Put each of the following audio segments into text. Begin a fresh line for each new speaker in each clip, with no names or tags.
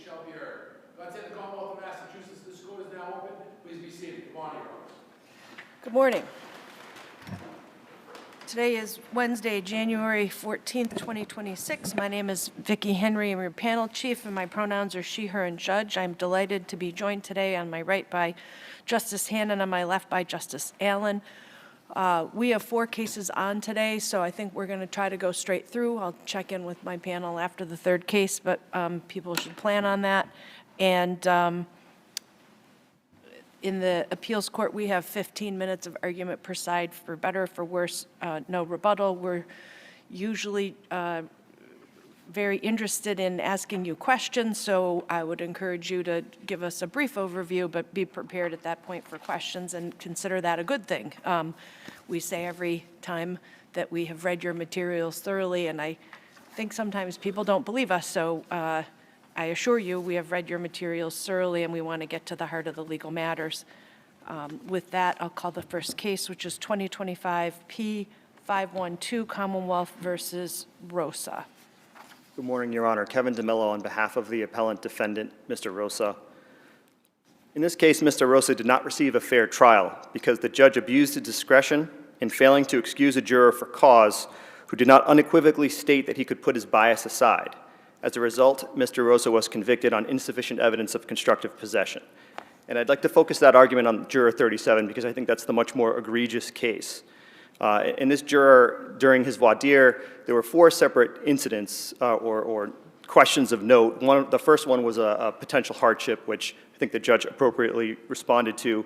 shall be heard. God save the Commonwealth of Massachusetts. This court is now open. Please be seated. Good morning, Your Honor.
Good morning. Today is Wednesday, January 14th, 2026. My name is Vicki Henry. I'm your panel chief, and my pronouns are she, her, and judge. I'm delighted to be joined today on my right by Justice Hannon, on my left by Justice Allen. We have 4 cases on today, so I think we're going to try to go straight through. I'll check in with my panel after the 3rd case, but people should plan on that. And in the appeals court, we have 15 minutes of argument per side, for better or for worse, no rebuttal. We're usually very interested in asking you questions, so I would encourage you to give us a brief overview, but be prepared at that point for questions and consider that a good thing. We say every time that we have read your materials thoroughly, and I think sometimes people don't believe us, so I assure you we have read your materials thoroughly, and we want to get to the heart of the legal matters. With that, I'll call the first case, which is 2025 P512, Commonwealth versus ROSA.
Good morning, Your Honor. Kevin DeMillo on behalf of the appellant defendant, Mr. ROSA. In this case, Mr. ROSA did not receive a fair trial because the judge abused his discretion in failing to excuse a juror for cause who did not unequivocally state that he could put his bias aside. As a result, Mr. ROSA was convicted on insufficient evidence of constructive possession. And I'd like to focus that argument on juror 37 because I think that's the much more egregious case. In this juror, during his voir dire, there were 4 separate incidents or questions of note. The first one was a potential hardship, which I think the judge appropriately responded to.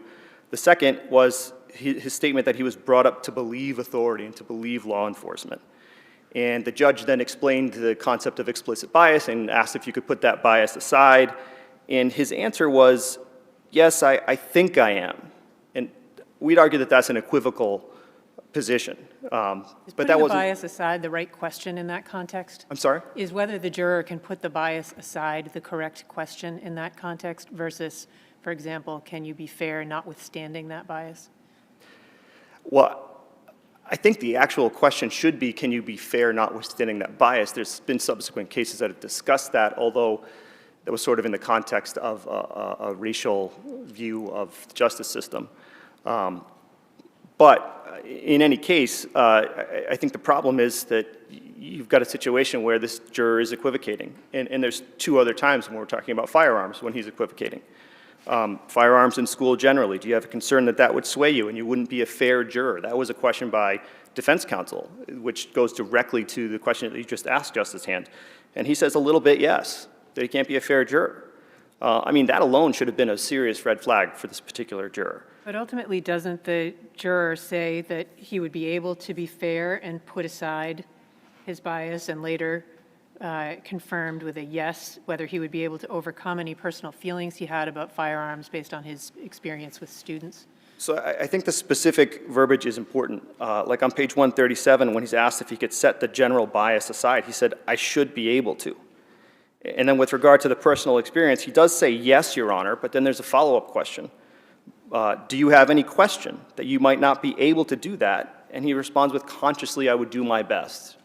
The second was his statement that he was brought up to believe authority and to believe law enforcement. And the judge then explained the concept of explicit bias and asked if you could put that bias aside. And his answer was, yes, I think I am. And we'd argue that that's an equivocal position.
Is
But that
putting the
wasn't.
bias aside the right question in that context?
I'm sorry?
Is whether the juror can put the bias aside the correct question in that context versus, for example, can you be fair notwithstanding that bias?
Well, I think the actual question should be, can you be fair notwithstanding that bias? There's been subsequent cases that have discussed that, although that was sort of in the context of a racial view of the justice system. But in any case, I think the problem is that you've got a situation where this juror is equivocating. And there's 2 other times when we're talking about firearms when he's equivocating. Firearms in school generally, do you have a concern that that would sway you and you wouldn't be a fair juror? That was a question by defense counsel, which goes directly to the question that you just asked, Justice Hand. And he says a little bit yes, that he can't be a fair juror. I mean, that alone should have been a serious red flag for this particular juror.
But ultimately, doesn't the juror say that he would be able to be fair and put aside his bias and later confirmed with a yes, whether he would be able to overcome any personal feelings he had about firearms based on his experience with students?
So I think the specific verbiage is important. Like on page 137, when he's asked if he could set the general bias aside, he said, I should be able to. And then with regard to the personal experience, he does say, yes, Your Honor, but then there's a follow-up question. Do you have any question that you might not be able to do that? And he responds with, consciously, I would do my best.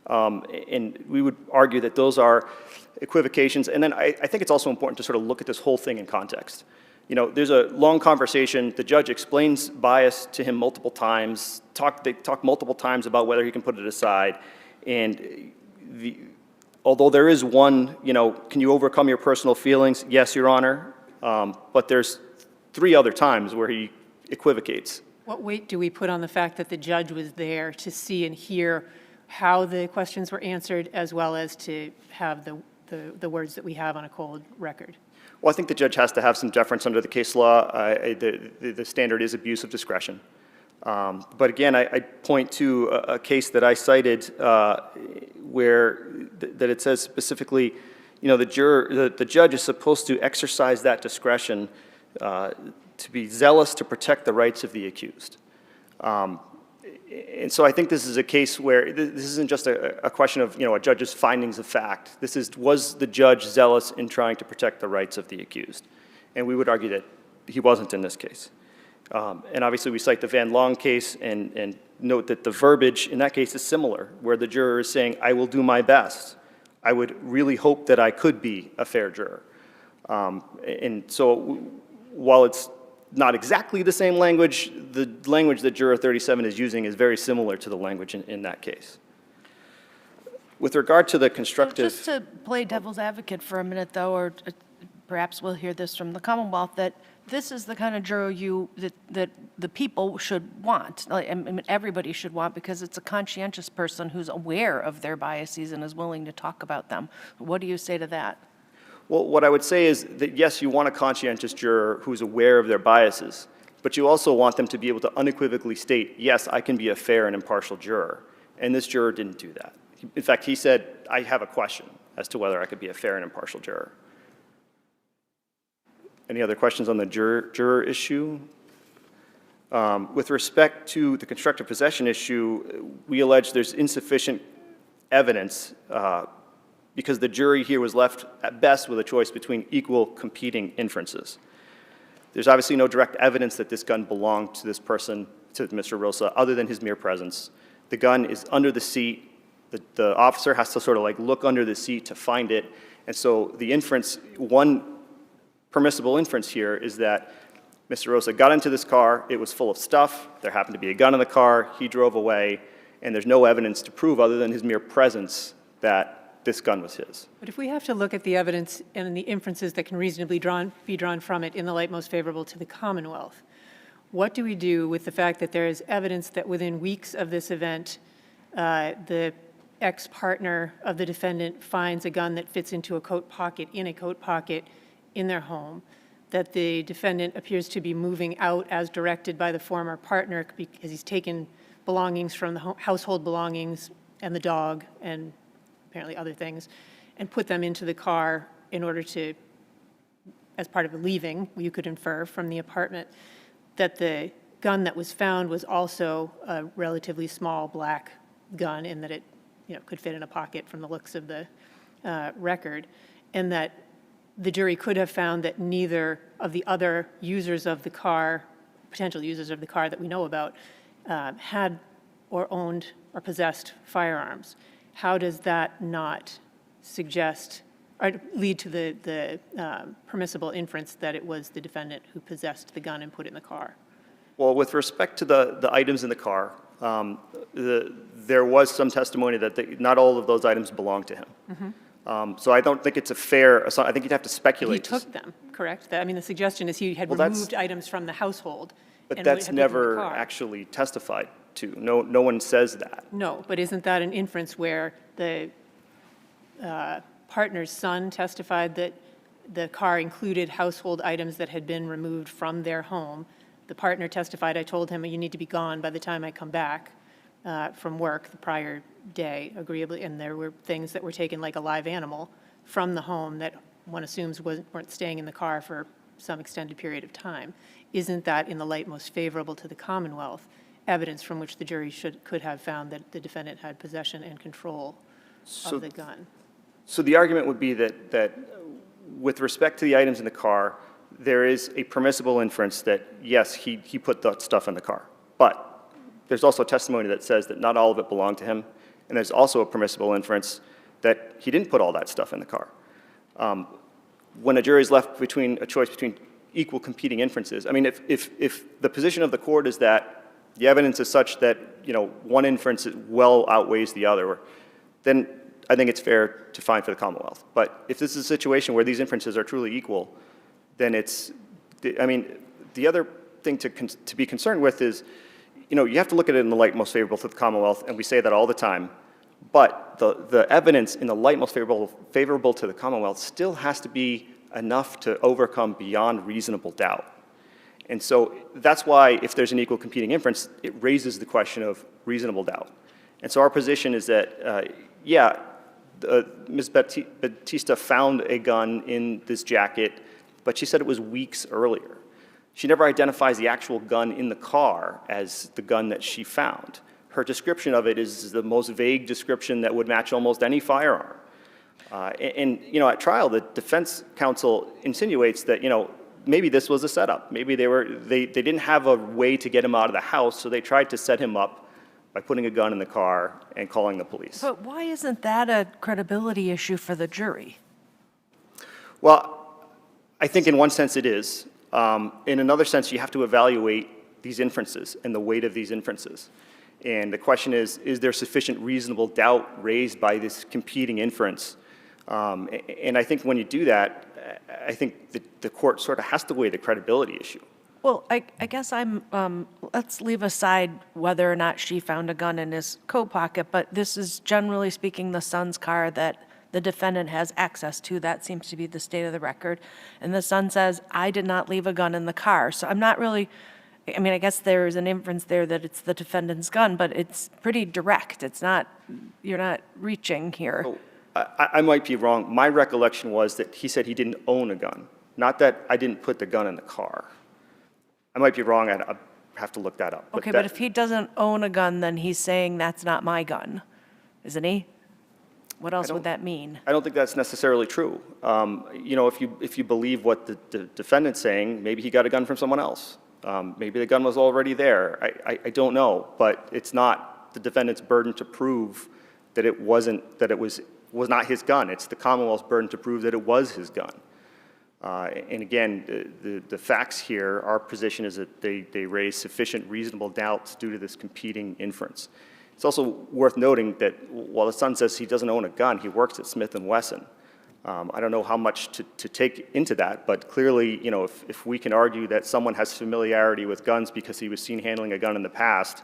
And we would argue that those are equivocations. And then I think it's also important to sort of look at this whole thing in context. You know, there's a long conversation. The judge explains bias to him multiple times. They talk multiple times about whether he can put it aside. And although there is one, you know, can you overcome your personal feelings? Yes, Your Honor. But there's 3 other times where he equivocates.
What weight do we put on the fact that the judge was there to see and hear how the questions were answered, as well as to have the words that we have on a cold record?
Well, I think the judge has to have some deference under the case law. The standard is abuse of discretion. But again, I point to a case that I cited where that it says specifically, you know, the judge is supposed to exercise that discretion to be zealous to protect the rights of the accused. And so I think this is a case where this isn't just a question of, you know, a judge's findings of fact. This is, was the judge zealous in trying to protect the rights of the accused? And we would argue that he wasn't in this case. And obviously we cite the Van Long case and note that the verbiage in that case is similar, where the juror is saying, I will do my best. I would really hope that I could be a fair juror. And so while it's not exactly the same language, the language that Juror 37 is using is very similar to the language in that case. With regard to the constructive...
Just to play devil's advocate for a minute, though, or perhaps we'll hear this from the Commonwealth, that this is the kind of juror that the people should want, like, I mean, everybody should want, because it's a conscientious person who's aware of their biases and is willing to talk about them. What do you say to that?
Well, what I would say is that, yes, you want a conscientious juror who's aware of their biases, but you also want them to be able to unequivocally state, yes, I can be a fair and impartial juror. And this juror didn't do that. In fact, he said, I have a question as to whether I could be a fair and impartial juror. Any other questions on the juror issue? With respect to the constructive possession issue, we allege there's insufficient evidence because the jury here was left at best with a choice between equal competing inferences. There's obviously no direct evidence that this gun belonged to this person, to Mr. Rosa, other than his mere presence. The gun is under the seat. The officer has to sort of like look under the seat to find it. And so the inference, one permissible inference here is that Mr. Rosa got into this car, it was full of stuff, there happened to be a gun in the car, he drove away, and there's no evidence to prove other than his mere presence that this gun was his.
But if we have to look at the evidence and the inferences that can reasonably be drawn from it in the light most favorable to the Commonwealth, what do we do with the fact that there is evidence that within weeks of this event, the ex-partner of the defendant finds a gun that fits into a coat pocket, in their home, that the defendant appears to be moving out as directed by the former partner because he's taken belongings from the household belongings and the dog and apparently other things and put them into the car in order to, as part of a leaving, you could infer from the apartment that the gun that was found was also a relatively small black gun in that it could fit in a pocket from the looks of the record, and that the jury could have found that neither of the other users of the car, potential users of the car that we know about, had or owned or possessed firearms. How does that not suggest or lead to the permissible inference that it was the defendant who possessed the gun and put it in the car?
Well, with respect to the items in the car, there was some testimony that not all of those items belonged to him. Mm-hmm. So I don't think it's a fair, I think you'd have to speculate.
He took them, correct? I mean, the suggestion is he had removed items from the household.
But that's never actually testified to. No one says that.
No, but isn't that an inference where the partner's son testified that the car included household items that had been removed from their home? The partner testified, I told him, you need to be gone by the time I come back from work the prior day, agreeably, and there were things that were taken like a live animal from the home that one assumes weren't staying in the car for some extended period of time. Isn't that, in the light most favorable to the Commonwealth, evidence from which the jury could have found that the defendant had possession and control of the gun?
So the argument would be that with respect to the items in the car, there is a permissible inference that, yes, he put that stuff in the car. But there's also testimony that says that not all of it belonged to him. And there's also a permissible inference that he didn't put all that stuff in the car. When a jury is left between a choice between equal competing inferences, I mean, if the position of the court is that the evidence is such that, one inference well outweighs the other, then I think it's fair to find for the Commonwealth. But if this is a situation where these inferences are truly equal, then the other thing to be concerned with is, you have to look at it in the light most favorable to the Commonwealth, and we say that all the time. But the evidence in the light most favorable to the Commonwealth still has to be enough to overcome beyond reasonable doubt. And so that's why if there's an equal competing inference, it raises the question of reasonable doubt. And so our position is that, Ms. Batista found a gun in this jacket, but she said it was weeks earlier. She never identifies the actual gun in the car as the gun that she found. Her description of it is the most vague description that would match almost any firearm. At trial, the defense counsel insinuates that, maybe this was a setup. Maybe they didn't have a way to get him out of the house, so they tried to set him up by putting a gun in the car and calling the police.
But why isn't that a credibility issue for the jury?
Well, I think in one sense it is. In another sense, you have to evaluate these inferences and the weight of these inferences. And the question is there sufficient reasonable doubt raised by this competing inference? And I think when you do that, I think the court sort of has to weigh the credibility issue.
Well, I guess let's leave aside whether or not she found a gun in his coat pocket, but this is generally speaking the son's car that the defendant has access to. That seems to be the state of the record. And the son says, I did not leave a gun in the car. So I'm not really, I mean, I guess there's an inference there that it's the defendant's gun, but it's pretty direct. It's not, you're not reaching here.
So I might be wrong. My recollection was that he said he didn't own a gun, not that I didn't put the gun in the car. I might be wrong. I'd have to look that up.
Okay, but if he doesn't own a gun, then he's saying that's not my gun, isn't he? What else would that mean? I
don't think that's necessarily true. You know, if you believe what the defendant's saying, maybe he got a gun from someone else. Maybe the gun was already there. I don't know, but it's not the defendant's burden to prove that it was not his gun. It's the Commonwealth's burden to prove that it was his gun. And again, the facts here, our position is that they raise sufficient reasonable doubts due to this competing inference. It's also worth noting that while the son says he doesn't own a gun, he works at Smith & Wesson. I don't know how much to take into that, but clearly, you know, if we can argue that someone has familiarity with guns because he was seen handling a gun in the past,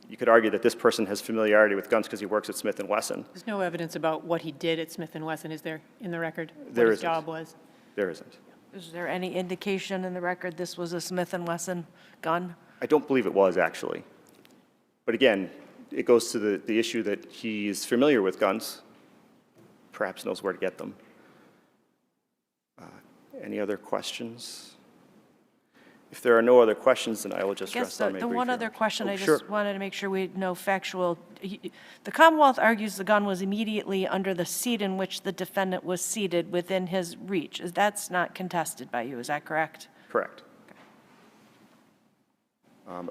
you could argue that this person has familiarity with guns because he works at Smith & Wesson.
There's no evidence about what he did at Smith & Wesson, is there, in the record?
There
what his
isn't.
job was?
There isn't.
Is there any indication in the record this was a Smith & Wesson gun?
I don't believe it was, actually. But again, it goes to the issue that he's familiar with guns, perhaps knows where to get them. Any other questions? If there are no other questions, then I will just rest on my
the
brief
one
here.
other question, I
Sure.
just wanted to make sure we know factual. The Commonwealth argues the gun was immediately under the seat in which the defendant was seated within his reach. That's not contested by you, is that correct?
Correct.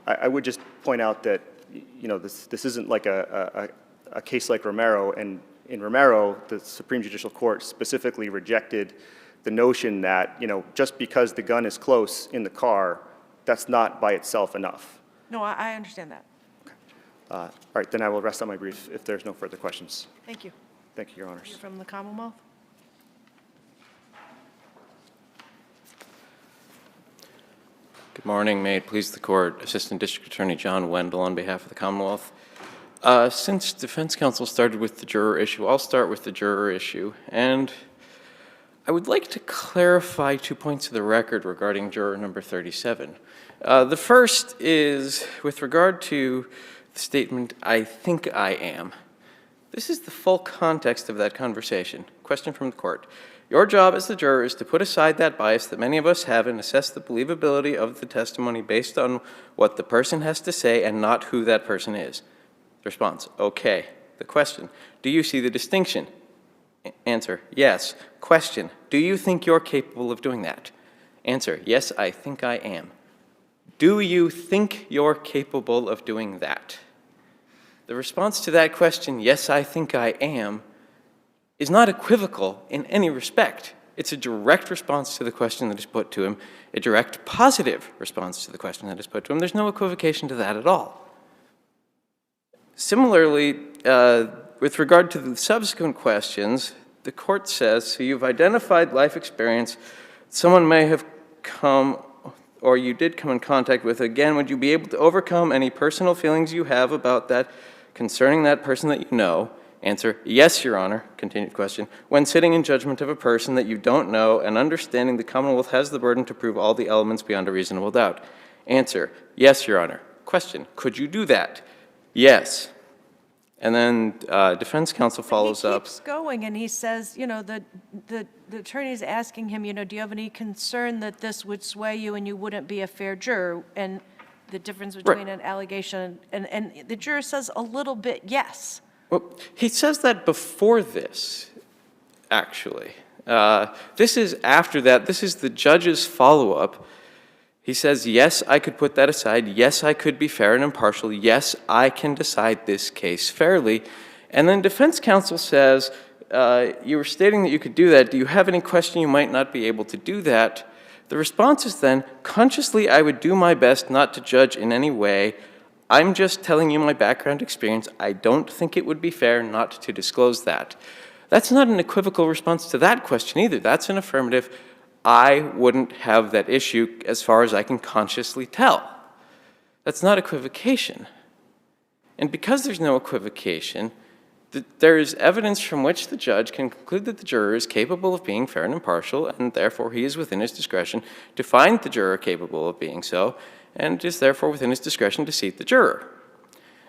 I would just point out that, you know, this isn't like a case like Romero, and in Romero, the Supreme Judicial Court specifically rejected the notion that, you know, just because the gun is close in the car, that's not by itself enough.
No, I understand that.
All right, then I will rest on my brief if there's no further questions.
Thank you.
Thank you, Your Honors.
From the Commonwealth?
Good morning. May it please the Court. Assistant District Attorney John Wendell on behalf of the Commonwealth. Since defense counsel started with the juror issue, I'll start with the juror issue. And I would like to clarify 2 points of the record regarding juror number 37. The first is with regard to the statement, I think I am. This is the full context of that conversation. Question from the court. Your job as the juror is to put aside that bias that many of us have and assess the believability of the testimony based on what the person has to say and not who that person is. Response, okay. The question, do you see the distinction? Answer, yes. Question, do you think you're capable of doing that? Answer, yes, I think I am. Do you think you're capable of doing that? The response to that question, yes, I think I am, is not equivocal in any respect. It's a direct response to the question that is put to him, a direct positive response to the question that is put to him. There's no equivocation to that at all. Similarly, with regard to the subsequent questions, the court says, so you've identified life experience someone may have come or you did come in contact with. Again, would you be able to overcome any personal feelings you have about that concerning that person that you know? Answer, yes, Your Honor. Continued question. When sitting in judgment of a person that you don't know and understanding the Commonwealth has the burden to prove all the elements beyond a reasonable doubt. Answer, yes, Your Honor. Question, could you do that? Yes. And then defense counsel follows up.
He keeps going and he says, you know, the attorney is asking him, you know, do you have any concern that this would sway you and you wouldn't be a fair juror? And the difference between an allegation and the juror says a little bit yes.
Well, he says that before this, actually. This is after that. This is the judge's follow-up. He says, yes, I could put that aside. Yes, I could be fair and impartial. Yes, I can decide this case fairly. And then defense counsel says, you were stating that you could do that. Do you have any question you might not be able to do that? The response is then, consciously I would do my best not to judge in any way. I'm just telling you my background experience. I don't think it would be fair not to disclose that. That's not an equivocal response to that question either. That's an affirmative. I wouldn't have that issue as far as I can consciously tell. That's not equivocation. And because there's no equivocation, there is evidence from which the judge can conclude that the juror is capable of being fair and impartial, and therefore he is within his discretion to find the juror capable of being so, and is therefore within his discretion to seat the juror.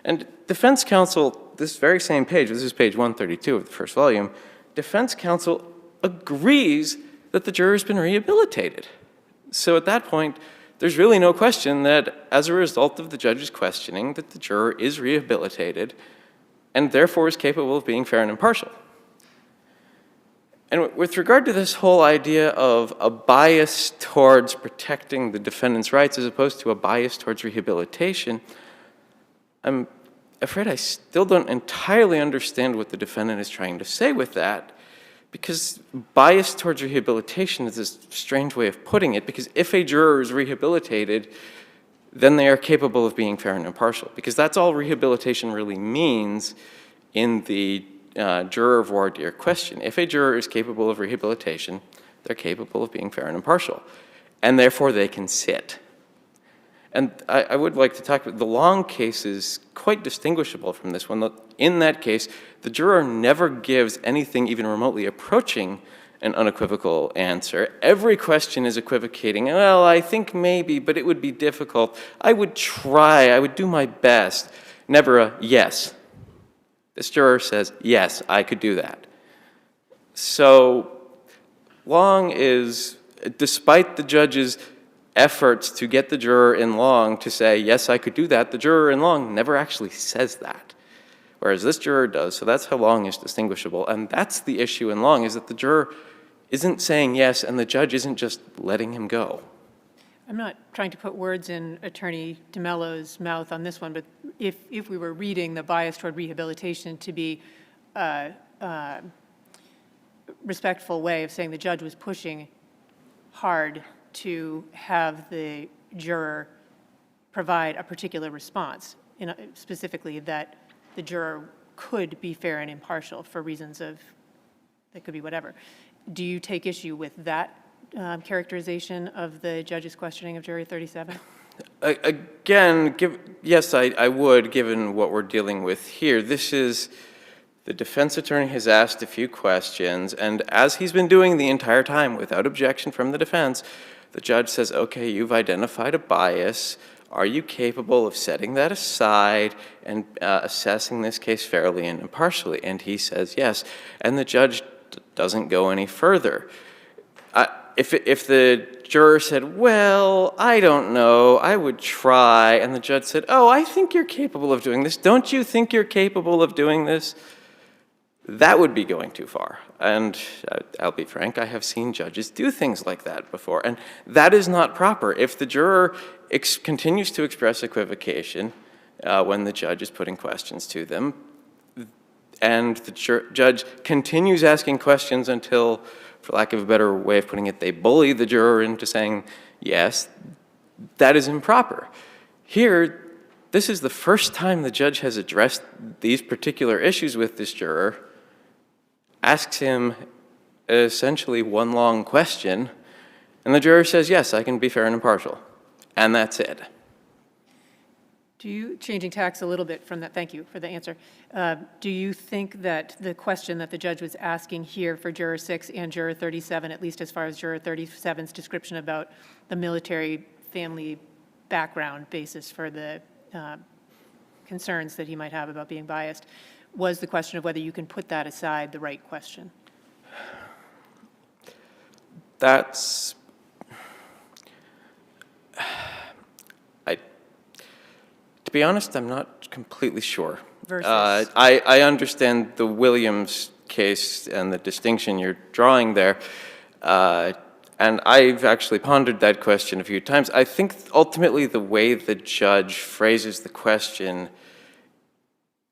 And defense counsel, this very same page, this is page 132 of the first volume, defense counsel agrees that the juror has been rehabilitated. So at that point, there's really no question that as a result of the judge's questioning, that the juror is rehabilitated and therefore is capable of being fair and impartial. And with regard to this whole idea of a bias towards protecting the defendant's rights as opposed to a bias towards rehabilitation, I'm afraid I still don't entirely understand what the defendant is trying to say with that, because bias towards rehabilitation is a strange way of putting it, because if a juror is rehabilitated, then they are capable of being fair and impartial, because that's all rehabilitation really means in the juror voir dire question. If a juror is capable of rehabilitation, they're capable of being fair and impartial, and therefore they can sit. And I would like to talk about the Long case is quite distinguishable from this one. In that case, the juror never gives anything even remotely approaching an unequivocal answer. Every question is equivocating. Well, I think maybe, but it would be difficult. I would try. I would do my best. Never a yes. This juror says, yes, I could do that. So Long is, despite the judge's efforts to get the juror in Long to say, yes, I could do that, the juror in Long never actually says that, whereas this juror does. So that's how Long is distinguishable. And that's the issue in Long, is that the juror isn't saying yes and the judge isn't just letting him go.
I'm not trying to put words in Attorney DeMello's mouth on this one, but if we were reading the bias toward rehabilitation to be a respectful way of saying the judge was pushing hard to have the juror provide a particular response, specifically that the juror could be fair and impartial for reasons of, that could be whatever. Do you take issue with that characterization of the judge's questioning of Jury 37?
Again, yes, I would, given what we're dealing with here. This is, the defense attorney has asked a few questions, and as he's been doing the entire time without objection from the defense, the judge says, okay, you've identified a bias. Are you capable of setting that aside and assessing this case fairly and impartially? And he says yes, and the judge doesn't go any further. If the juror said, well, I don't know, I would try, and the judge said, oh, I think you're capable of doing this. Don't you think you're capable of doing this? That would be going too far. And I'll be frank, I have seen judges do things like that before, and that is not proper. If the juror continues to express equivocation when the judge is putting questions to them, and the judge continues asking questions until, for lack of a better way of putting it, they bully the juror into saying yes, that is improper. Here, this is the first time the judge has addressed these particular issues with this juror, asks him essentially one long question, and the juror says, yes, I can be fair and impartial. And that's it.
Do you, changing tacks a little bit from that, thank you for the answer. Do you think that the question that the judge was asking here for Juror 6 and Juror 37, at least as far as Juror 37's description about the military family background basis for the concerns that he might have about being biased, was the question of whether you can put that aside the right question?
That's, to be honest, I'm not completely sure.
Versus?
I understand the Williams case and the distinction you're drawing there, and I've actually pondered that question a few times. I think ultimately the way the judge phrases the question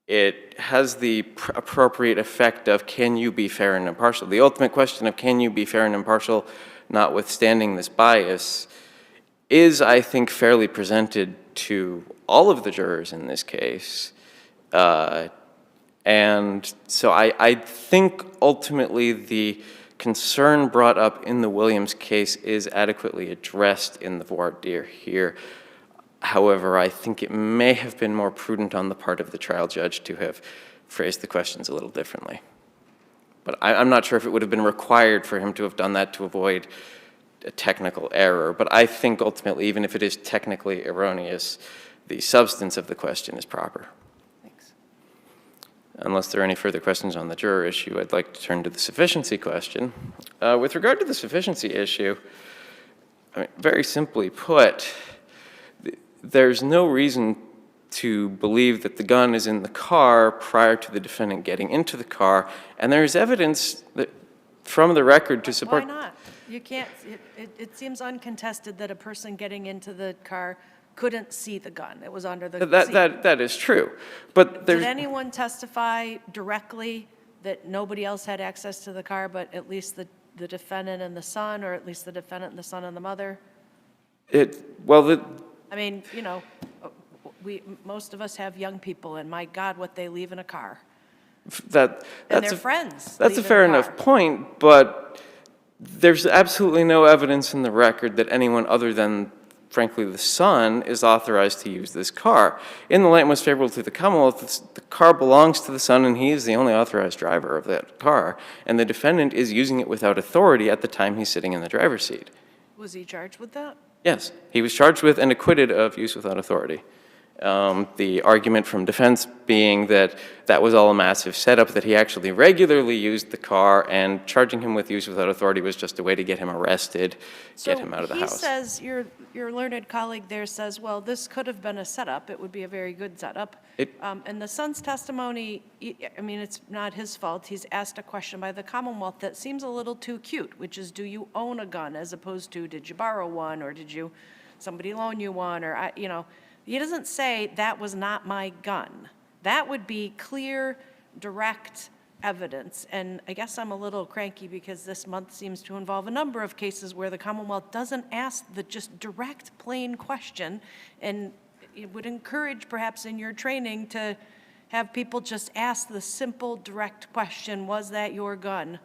it has the appropriate effect of can you be fair and impartial. The ultimate question of can you be fair and impartial, notwithstanding this bias, is, I think, fairly presented to all of the jurors in this case. And so I think ultimately the concern brought up in the Williams case is adequately addressed in the voir dire here. However, I think it may have been more prudent on the part of the trial judge to have phrased the questions a little differently. But I'm not sure if it would have been required for him to have done that to avoid a technical error. But I think ultimately, even if it is technically erroneous, the substance of the question is proper.
Thanks.
Unless there are any further questions on the juror issue, I'd like to turn to the sufficiency question. With regard to the sufficiency issue, I mean, very simply put, there's no reason to believe that the gun is in the car prior to the defendant getting into the car, and there's evidence that from the record to support.
Why not? You can't, it seems uncontested that a person getting into the car couldn't see the gun. It was under the seat.
That is true, but
Did anyone testify directly that nobody else had access to the car, but at least the defendant and the son, or at least the defendant and the son and the mother? I mean, you know, most of us have young people, and my God, what they leave in a car. And their friends.
That's a fair enough point, but there's absolutely no evidence in the record that anyone other than, frankly, the son is authorized to use this car. In the light most favorable to the Commonwealth, the car belongs to the son, and he is the only authorized driver of that car, and the defendant is using it without authority at the time he's sitting in the driver's seat.
Was he charged with that?
Yes, he was charged with and acquitted of use without authority. The argument from defense being that that was all a massive setup, that he actually regularly used the car, and charging him with use without authority was just a way to get him arrested, get him out of the house.
So he says, your learned colleague there says, well, this could have been a setup. It would be a very good setup. And the son's testimony, I mean, it's not his fault. He's asked a question by the Commonwealth that seems a little too cute, which is, do you own a gun, as opposed to, did you borrow one, or did somebody loan you one, or, you know. He doesn't say, that was not my gun. That would be clear, direct evidence. And I guess I'm a little cranky because this month seems to involve a number of cases where the Commonwealth doesn't ask the just direct, plain question. And it would encourage, perhaps in your training, to have people just ask the simple, direct question, was that your gun?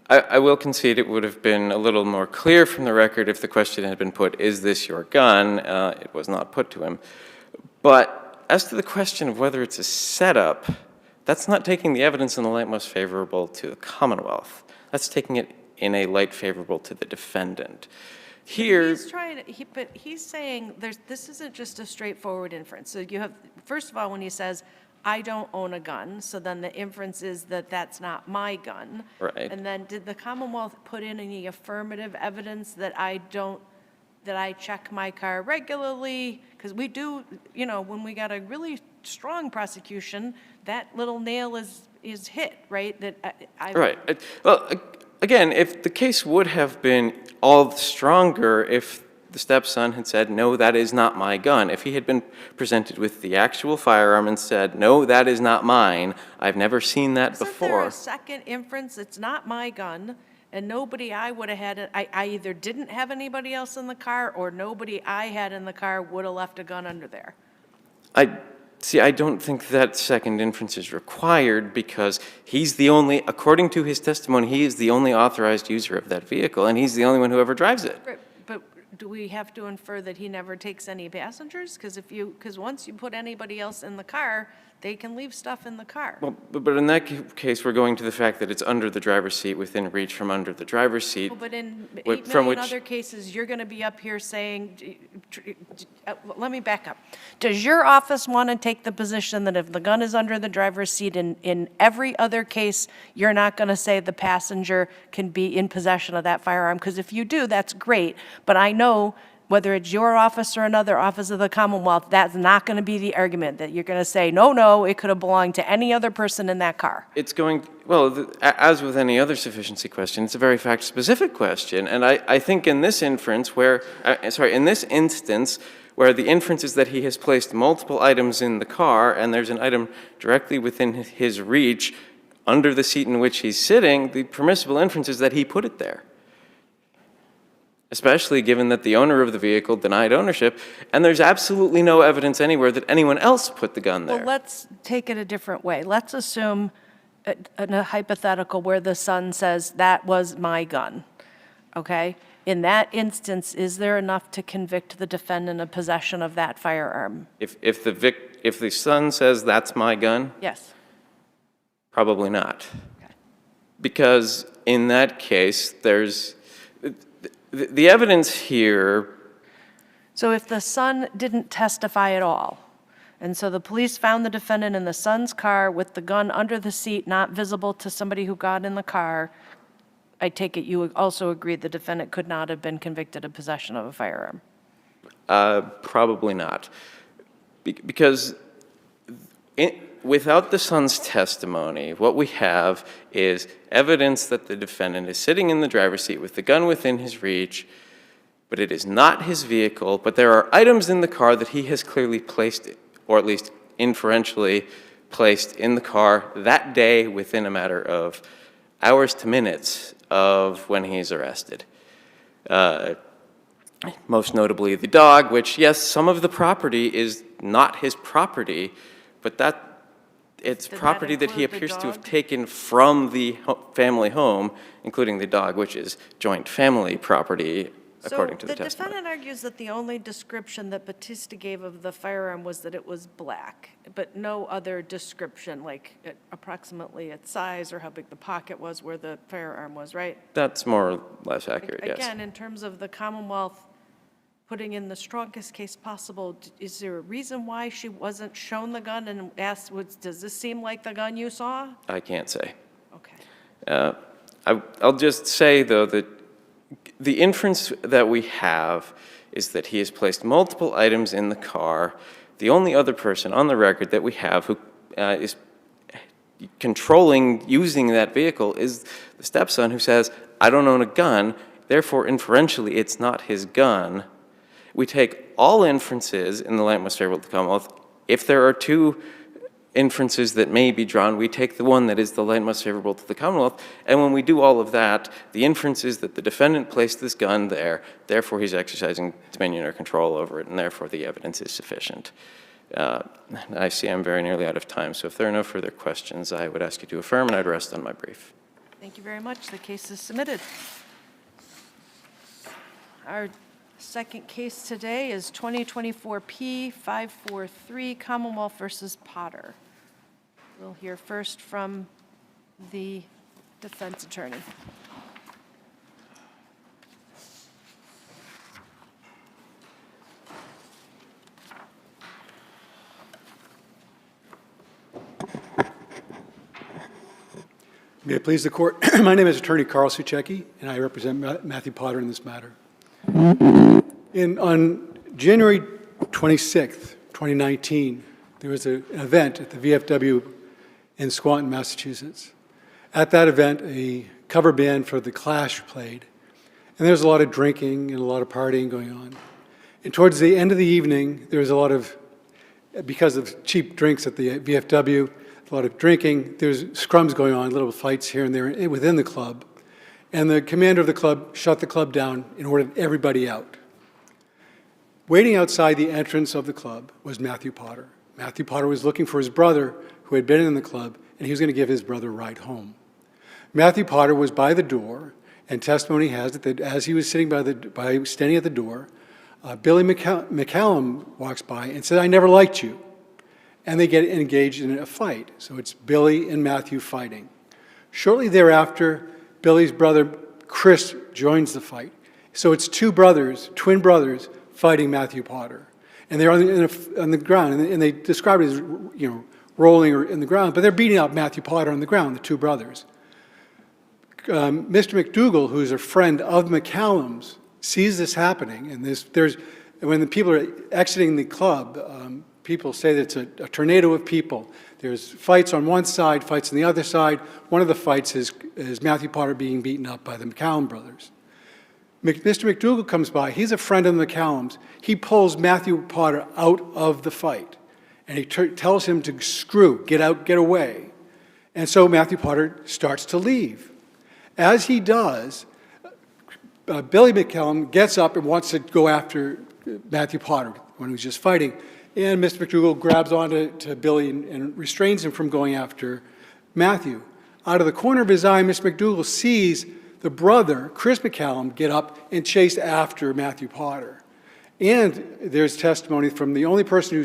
I will concede it would have been a little more clear from the record if the question had been put, is this your gun? It was not put to him. But as to the question of whether it's a setup, that's not taking the evidence in the light most favorable to the Commonwealth. That's taking it in a light favorable to the defendant. Here,
but he's saying this isn't just a straightforward inference. So you have, first of all, when he says, I don't own a gun, so then the inference is that that's not my gun.
Right.
And then did the Commonwealth put in any affirmative evidence that I check my car regularly? Because we do, you know, when we got a really strong prosecution, that little nail is hit, right?
Right. Well, again, if the case would have been all the stronger if the stepson had said, no, that is not my gun. If he had been presented with the actual firearm and said, no, that is not mine, I've never seen that before.
Isn't there a second inference? It's not my gun, and nobody I would have had, I either didn't have anybody else in the car, or nobody I had in the car would have left a gun under there.
I don't think that second inference is required because he's the only, according to his testimony, he is the only authorized user of that vehicle, and he's the only one who ever drives it.
Right. But do we have to infer that he never takes any passengers? Because once you put anybody else in the car, they can leave stuff in the car.
Well, but in that case, we're going to the fact that it's under the driver's seat, within reach from under the driver's seat.
Well, but in 8 million other cases, you're going to be up here saying, let me back up. Does your office want to take the position that if the gun is under the driver's seat in every other case, you're not going to say the passenger can be in possession of that firearm? Because if you do, that's great. But I know whether it's your office or another office of the Commonwealth, that's not going to be the argument, that you're going to say, no, it could have belonged to any other person in that car.
It's going, well, as with any other sufficiency question, it's a very fact-specific question. And I think in this inference in this instance, where the inference is that he has placed multiple items in the car and there's an item directly within his reach under the seat in which he's sitting, the permissible inference is that he put it there. Especially given that the owner of the vehicle denied ownership, and there's absolutely no evidence anywhere that anyone else put the gun there.
Well, let's take it a different way. Let's assume in a hypothetical where the son says, that was my gun, okay? In that instance, is there enough to convict the defendant of possession of that firearm?
If the son says, that's my gun,
Yes.
probably not.
Okay.
Because in that case, there's, the evidence here,
So if the son didn't testify at all, and so the police found the defendant in the son's car with the gun under the seat, not visible to somebody who got in the car, I take it you also agree the defendant could not have been convicted of possession of a firearm?
probably not. Because without the son's testimony, what we have is evidence that the defendant is sitting in the driver's seat with the gun within his reach, but it is not his vehicle, but there are items in the car that he has clearly placed, or at least inferentially placed in the car that day within a matter of hours to minutes of when he's arrested. Most notably the dog, which, yes, some of the property is not his property, but it's
Did that
property that he
include the
appears to have
dog?
taken from the family home, including the dog, which is joint family property, according to the testimony.
So the defendant argues that the only description that Batista gave of the firearm was that it was black, but no other description, like approximately its size or how big the pocket was where the firearm was, right?
That's more or less accurate, yes.
Again, in terms of the Commonwealth putting in the strongest case possible, is there a reason why she wasn't shown the gun and asked, does this seem like the gun you saw?
I can't say.
Okay.
I'll just say, though, that the inference that we have is that he has placed multiple items in the car. The only other person on the record that we have who is controlling using that vehicle is the stepson, who says, I don't own a gun, therefore inferentially it's not his gun. We take all inferences in the light most favorable to the Commonwealth. If there are two inferences that may be drawn, we take the one that is the light most favorable to the Commonwealth, and when we do all of that, the inference is that the defendant placed this gun there, therefore he's exercising dominion or control over it, and therefore the evidence is sufficient. I see I'm very nearly out of time, so if there are no further questions, I would ask you to affirm, and I'd rest on my brief.
Thank you very much. The case is submitted. Our second case today is 2024 P543, Commonwealth versus Potter. We'll hear first from the defense attorney.
May it please the court. My name is Attorney Carl Suchecki, and I represent Matthew Potter in this matter. On January 26th, 2019, there was an event at the VFW in Squanton, Massachusetts. At that event, a cover band for The Clash played, and there was a lot of drinking and a lot of partying going on. And towards the end of the evening, there was a lot of, because of cheap drinks at the VFW, a lot of drinking, there's scrums going on, little fights here and there within the club. And the commander of the club shut the club down and ordered everybody out. Waiting outside the entrance of the club was Matthew Potter. Matthew Potter was looking for his brother who had been in the club, and he was going to give his brother a ride home. Matthew Potter was by the door, and testimony has it that as he was sitting standing at the door, Billy McCallum walks by and said, "I never liked you." And they get engaged in a fight. So it's Billy and Matthew fighting. Shortly thereafter, Billy's brother, Chris, joins the fight. So it's two brothers, twin brothers, fighting Matthew Potter. And they're on the ground, and they describe it as, rolling or in the ground, but they're beating up Matthew Potter on the ground, the two brothers. Mr. McDougal, who's a friend of McCallum's, sees this happening, and when the people are exiting the club, people say that it's a tornado of people. There's fights on one side, fights on the other side. One of the fights is Matthew Potter being beaten up by the McCallum brothers. Mr. McDougal comes by. He's a friend of the McCallums. He pulls Matthew Potter out of the fight, and he tells him to screw, get out, get away. And so Matthew Potter starts to leave. As he does, Billy McCallum gets up and wants to go after Matthew Potter when he was just fighting. And Mr. McDougal grabs onto Billy and restrains him from going after Matthew. Out of the corner of his eye, Mr. McDougal sees the brother, Chris McCallum, get up and chase after Matthew Potter. And there's testimony from the only person who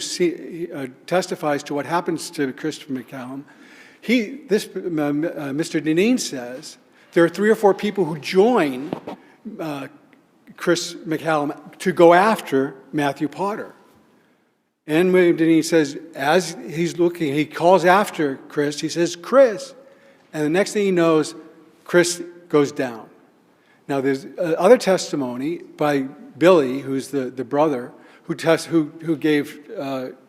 testifies to what happens to Christopher McCallum. Mr. Deneen says there are 3 or 4 people who join Chris McCallum to go after Matthew Potter. And Deneen says, as he's looking, he calls after Chris. He says, "Chris." And the next thing he knows, Chris goes down. Now, there's other testimony by Billy, who's the brother, who gave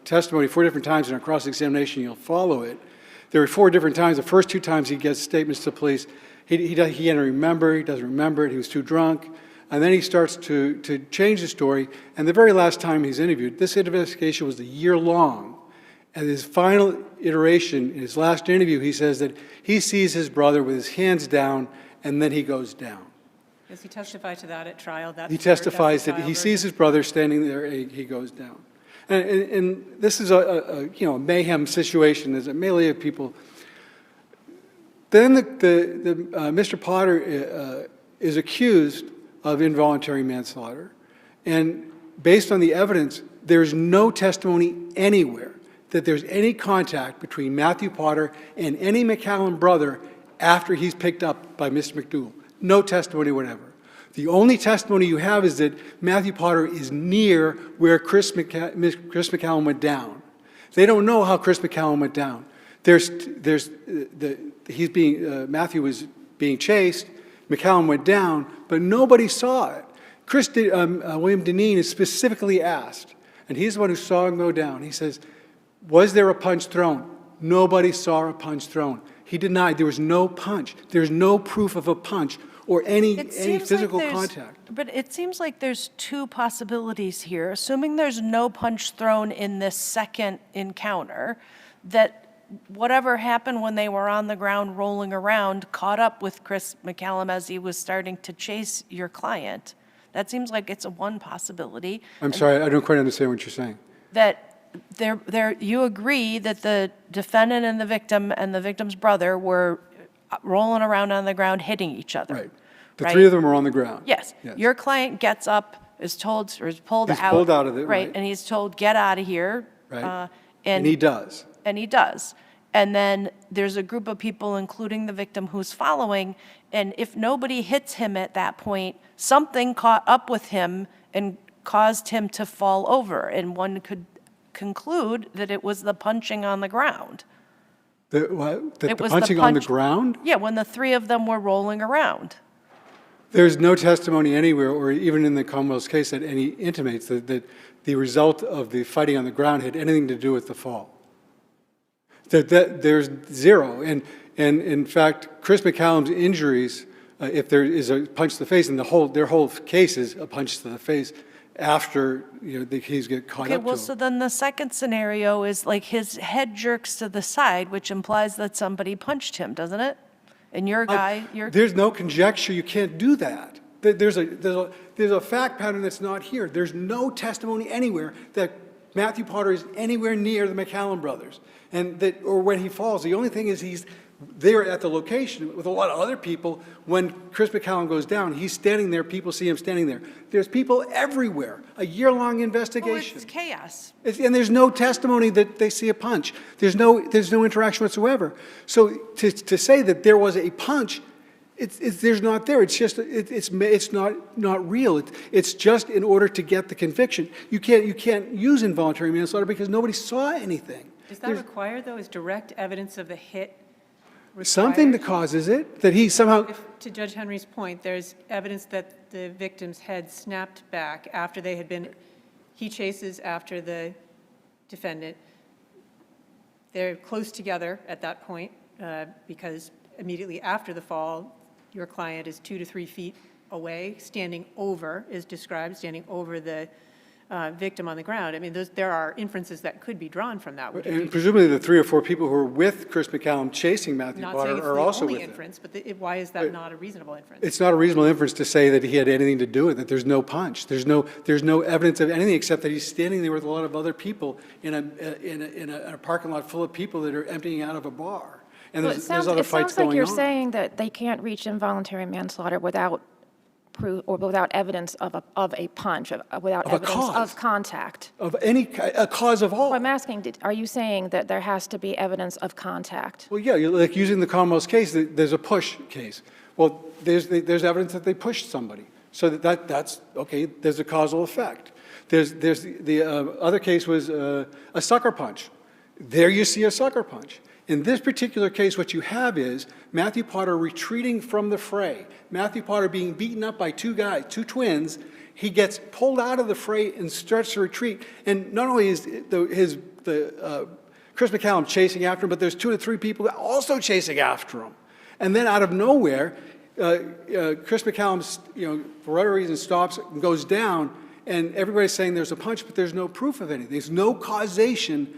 testimony 4 different times in a cross-examination. You'll follow it. There were 4 different times. The first 2 times he gets statements to police. He doesn't remember it. He was too drunk. And then he starts to change the story. And the very last time he's interviewed, this investigation was a year long. And his final iteration, in his last interview, he says that he sees his brother with his hands down, and then he goes down.
Does he testify to that at trial?
He testifies that he sees his brother standing there, and he goes down. And this is a mayhem situation. There's a melee of people. Then Mr. Potter is accused of involuntary manslaughter. And based on the evidence, there's no testimony anywhere that there's any contact between Matthew Potter and any McCallum brother after he's picked up by Mr. McDougal. No testimony whatever. The only testimony you have is that Matthew Potter is near where Chris McCallum went down. They don't know how Chris McCallum went down. Matthew was being chased, McCallum went down, but nobody saw it. William Deneen is specifically asked, and he's the one who saw him go down. He says, "Was there a punch thrown?" Nobody saw a punch thrown. He denied there was no punch. There's no proof of a punch or any physical contact.
But it seems like there's 2 possibilities here. Assuming there's no punch thrown in this second encounter, that whatever happened when they were on the ground rolling around caught up with Chris McCallum as he was starting to chase your client. That seems like it's one possibility.
I'm sorry, I don't quite understand what you're saying.
That you agree that the defendant and the victim's brother were rolling around on the ground hitting each other.
Right. The 3 of them are on the ground.
Yes. Your client gets up, is told, or is pulled out.
He's pulled out of it,
right. And he's told, "Get out of here."
Right. And he does.
And he does. And then there's a group of people, including the victim, who's following. And if nobody hits him at that point, something caught up with him and caused him to fall over. And one could conclude that it was the punching on the ground.
The punching on the ground?
Yeah, when the 3 of them were rolling around.
There's no testimony anywhere, or even in the Commonwealth's case, that any intimates that the result of the fighting on the ground had anything to do with the fall. There's 0. And in fact, Chris McCallum's injuries, if there is a punch to the face, and their whole case is a punch to the face after he's get caught up to him.
Okay, well, so then the second scenario is like his head jerks to the side, which implies that somebody punched him, doesn't it? And your guy,
There's no conjecture. You can't do that. There's a fact pattern that's not here. There's no testimony anywhere that Matthew Potter is anywhere near the McCallum brothers, or when he falls. The only thing is he's there at the location with a lot of other people. When Chris McCallum goes down, he's standing there. People see him standing there. There's people everywhere. A year-long investigation.
It's chaos.
And there's no testimony that they see a punch. There's no interaction whatsoever. So to say that there was a punch, there's not there. It's just it's not real. It's just in order to get the conviction. You can't use involuntary manslaughter because nobody saw anything.
Does that require, though, is direct evidence of the hit required?
Something that causes it, that he somehow...
To Judge Henry's point, there's evidence that the victim's head snapped back after they had been... He chases after the defendant. They're close together at that point because immediately after the fall, your client is 2 to 3 feet away, standing over is described, standing over the victim on the ground. I mean, there are inferences that could be drawn from that.
And presumably the 3 or 4 people who were with Chris McCallum chasing Matthew
Not
Potter
saying it's
are
the
also
only
with him.
inference, but why is that not a reasonable inference?
It's not a reasonable inference to say that he had anything to do with it. There's no punch. There's no evidence of anything except that he's standing there with a lot of other people in a parking lot full of people that are emptying out of a bar. And
Well,
there's other
it
fights
sounds like
going
you're
on.
saying that they can't reach involuntary manslaughter without proof, or without evidence of a punch, without
Of a
evidence
cause.
of contact.
Of a cause of all.
Well, I'm asking, are you saying that there has to be evidence of contact?
Well, yeah, like using the Commonwealth's case, there's a push case. Well, there's evidence that they pushed somebody. So that's, okay, there's a causal effect. The other case was a sucker punch. There you see a sucker punch. In this particular case, what you have is Matthew Potter retreating from the fray. Matthew Potter being beaten up by 2 guys, 2 twins. He gets pulled out of the fray and starts to retreat. And not only is Chris McCallum chasing after him, but there's 2 to 3 people also chasing after him. And then out of nowhere, Chris McCallum, for whatever reason, stops and goes down. And everybody's saying there's a punch, but there's no proof of anything. There's no causation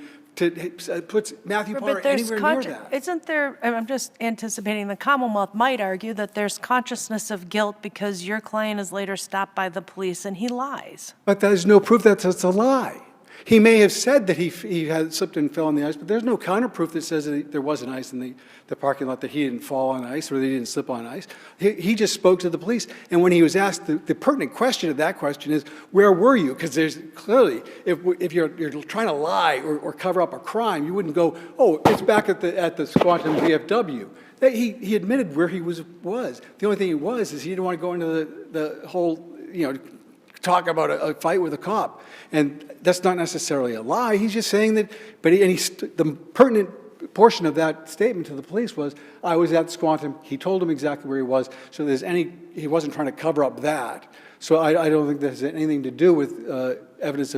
puts Matthew Potter
But there's
anywhere near that.
Isn't there, I'm just anticipating, the Commonwealth might argue that there's consciousness of guilt because your client is later stopped by the police and he lies.
But there's no proof that it's a lie. He may have said that he had slipped and fell on the ice, but there's no counter proof that says that there wasn't ice in the parking lot, that he didn't fall on ice or that he didn't slip on ice. He just spoke to the police. And when he was asked, the pertinent question of that question is, where were you? Because there's clearly, if you're trying to lie or cover up a crime, you wouldn't go, oh, it's back at the Squantum VFW. He admitted where he was. The only thing is he didn't want to go into the whole, talk about a fight with a cop. And that's not necessarily a lie. He's just saying that, but the pertinent portion of that statement to the police was, I was at Squantum. He told him exactly where he was. So he wasn't trying to cover up that. So I don't think that has anything to do with evidence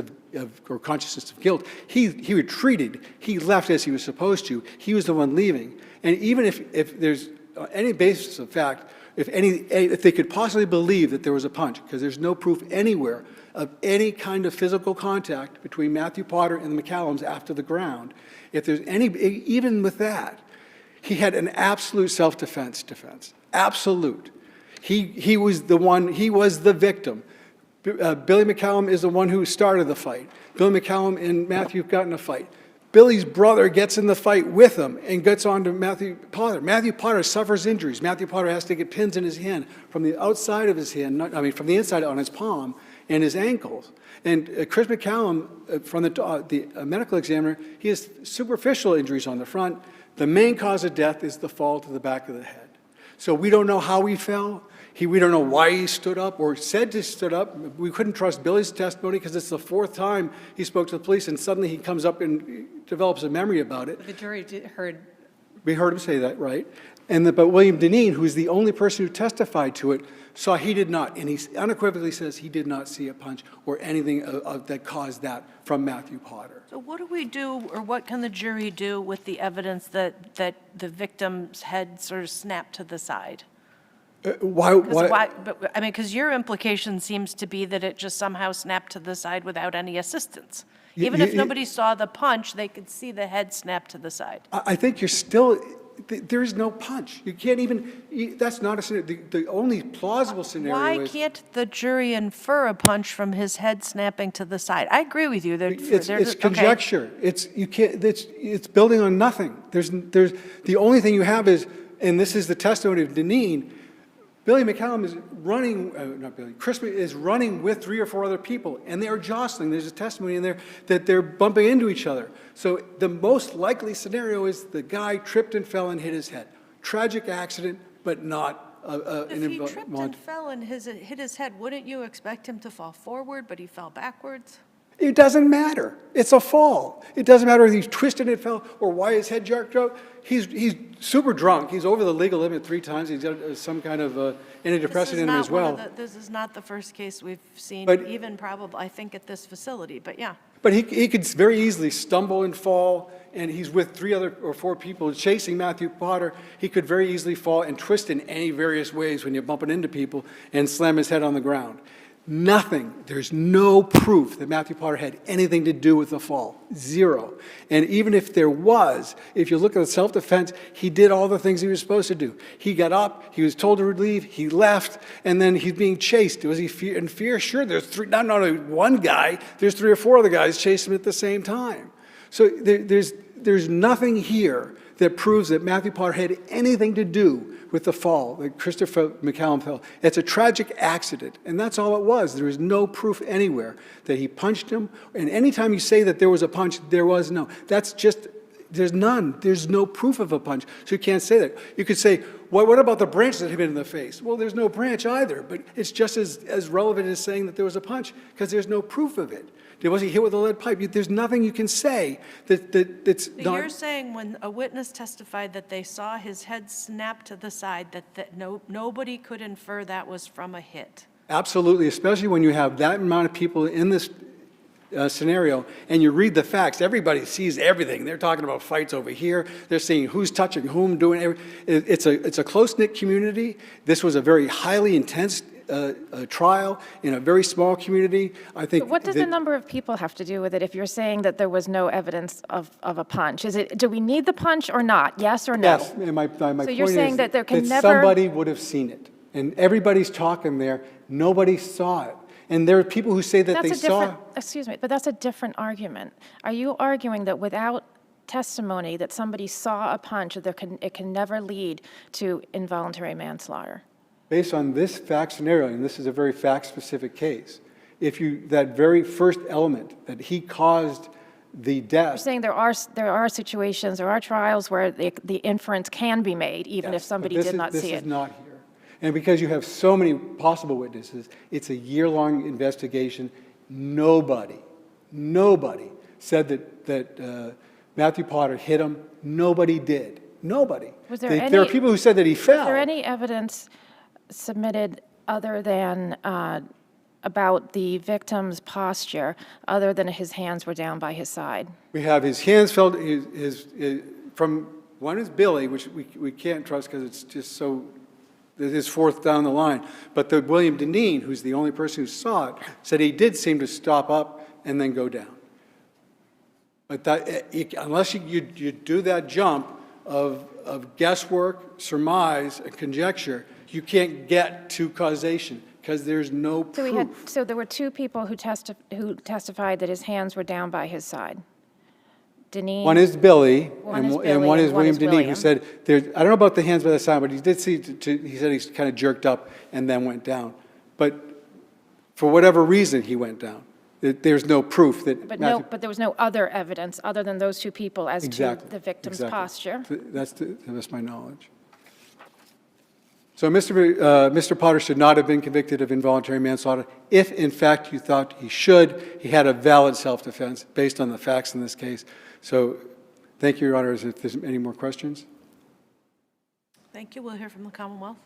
or consciousness of guilt. He retreated. He left as he was supposed to. He was the one leaving. And even if there's any basis of fact, if they could possibly believe that there was a punch, because there's no proof anywhere of any kind of physical contact between Matthew Potter and the McCallums after the ground, if there's even with that, he had an absolute self-defense. Absolute. He was the victim. Billy McCallum is the one who started the fight. Billy McCallum and Matthew got in a fight. Billy's brother gets in the fight with him and gets on to Matthew Potter. Matthew Potter suffers injuries. Matthew Potter has to get pins in his hand from the outside of his hand, from the inside on his palm and his ankles. And Chris McCallum, from the medical examiner, he has superficial injuries on the front. The main cause of death is the fall to the back of the head. So we don't know how he fell. We don't know why he stood up or said to stood up. We couldn't trust Billy's testimony because it's the 4th time he spoke to the police, and suddenly he comes up and develops a memory about it.
The jury heard.
We heard him say that, right? But William Deneen, who's the only person who testified to it, saw he did not, and he unequivocally says he did not see a punch or anything that caused that from Matthew Potter.
So what do we do, or what can the jury do with the evidence that the victim's head sort of snapped to the side?
Why?
Because your implication seems to be that it just somehow snapped to the side without any assistance. Even if nobody saw the punch, they could see the head snap to the side.
I think you're still, there is no punch. You can't even, that's not a scenario. The only plausible scenario
Why
is.
can't the jury infer a punch from his head snapping to the side? I agree with you.
It's conjecture. It's building on nothing. The only thing you have is, and this is the testimony of Deneen, Billy McCallum is running, Chris is running with 3 or 4 other people, and they are jostling. There's a testimony in there that they're bumping into each other. So the most likely scenario is the guy tripped and fell and hit his head. Tragic accident, but not
If he tripped and fell and hit his head, wouldn't you expect him to fall forward, but he fell backwards?
It doesn't matter. It's a fall. It doesn't matter if he's twisted and fell or why his head jerked out. He's super drunk. He's over the legal limit 3 times. He's got some kind of antidepressant in him as well.
This is not the first case we've seen,
But-
even probably, I think, at this facility, but yeah.
But he could very easily stumble and fall. and he's with 3 other or 4 people chasing Matthew Potter, he could very easily fall and twist in any various ways when you're bumping into people and slam his head on the ground. Nothing. There's no proof that Matthew Potter had anything to do with the fall. 0. And even if there was, if you look at the self-defense, he did all the things he was supposed to do. He got up, he was told to leave, he left, and then he's being chased. Was he in fear? Sure, there's not only one guy, there's 3 or 4 other guys chasing him at the same time. So there's nothing here that proves that Matthew Potter had anything to do with the fall, that Christopher McCallum fell. It's a tragic accident, and that's all it was. There is no proof anywhere that he punched him, and anytime you say that there was a punch, there was no. That's just, there's none. There's no proof of a punch, so you can't say that. You could say, well, what about the branch that hit him in the face? Well, there's no branch either, but it's just as relevant as saying that there was a punch, because there's no proof of it. Was he hit with a lead pipe? There's nothing you can say that's not.
You're saying when a witness testified that they saw his head snap to the side, that nobody could infer that was from a hit?
Absolutely, especially when you have that amount of people in this scenario, and you read the facts. Everybody sees everything. They're talking about fights over here. They're seeing who's touching whom, doing everything. It's a close-knit community. This was a very highly intense a trial in a very small community. I think.
But what does the number of people have to do with it if you're saying that there was no evidence of a punch? Do we need the punch or not? Yes or no?
Yes, and my point
you're saying
is
that there can never.
Somebody would have seen it, and everybody's talking there. Nobody saw it, and there are people who say that they saw.
Excuse me, but that's a different argument. Are you arguing that without testimony that somebody saw a punch, it can never lead to involuntary manslaughter?
Based on this fact scenario, and this is a very fact-specific case, that very first element, that he caused the death.
You're saying there are situations, there are trials where the inference can be made, even if somebody did not see it.
This is not here. And because you have so many possible witnesses, it's a year-long investigation. Nobody said that Matthew Potter hit him. Nobody did. Nobody. There are people who said that he fell.
Was there any evidence submitted other than about the victim's posture, other than his hands were down by his side?
We have his hands fell, from one is Billy, which we can't trust because it's just so, his 4th down the line. But the William Deneen, who's the only person who saw it, said he did seem to stop up and then go down. But unless you do that jump of guesswork, surmise, and conjecture, you can't get to causation because there's no proof.
So there were 2 people who testified that his hands were down by his side. Deneen.
One is Billy,
One
and
is Billy,
one is
and one
William
is
Deneen, who
William.
said, I don't know about the hands by the side, but he did see, he said he kind of jerked up and then went down. But for whatever reason, he went down. There's no proof that
But there was no other evidence other than those 2 people as to the victim's posture.
That's the best of my knowledge. So Mr. Potter should not have been convicted of involuntary manslaughter. If, in fact, you thought he should, he had a valid self-defense based on the facts in this case. So thank you, Your Honors. If there's any more questions.
Thank you. We'll hear from the Commonwealth.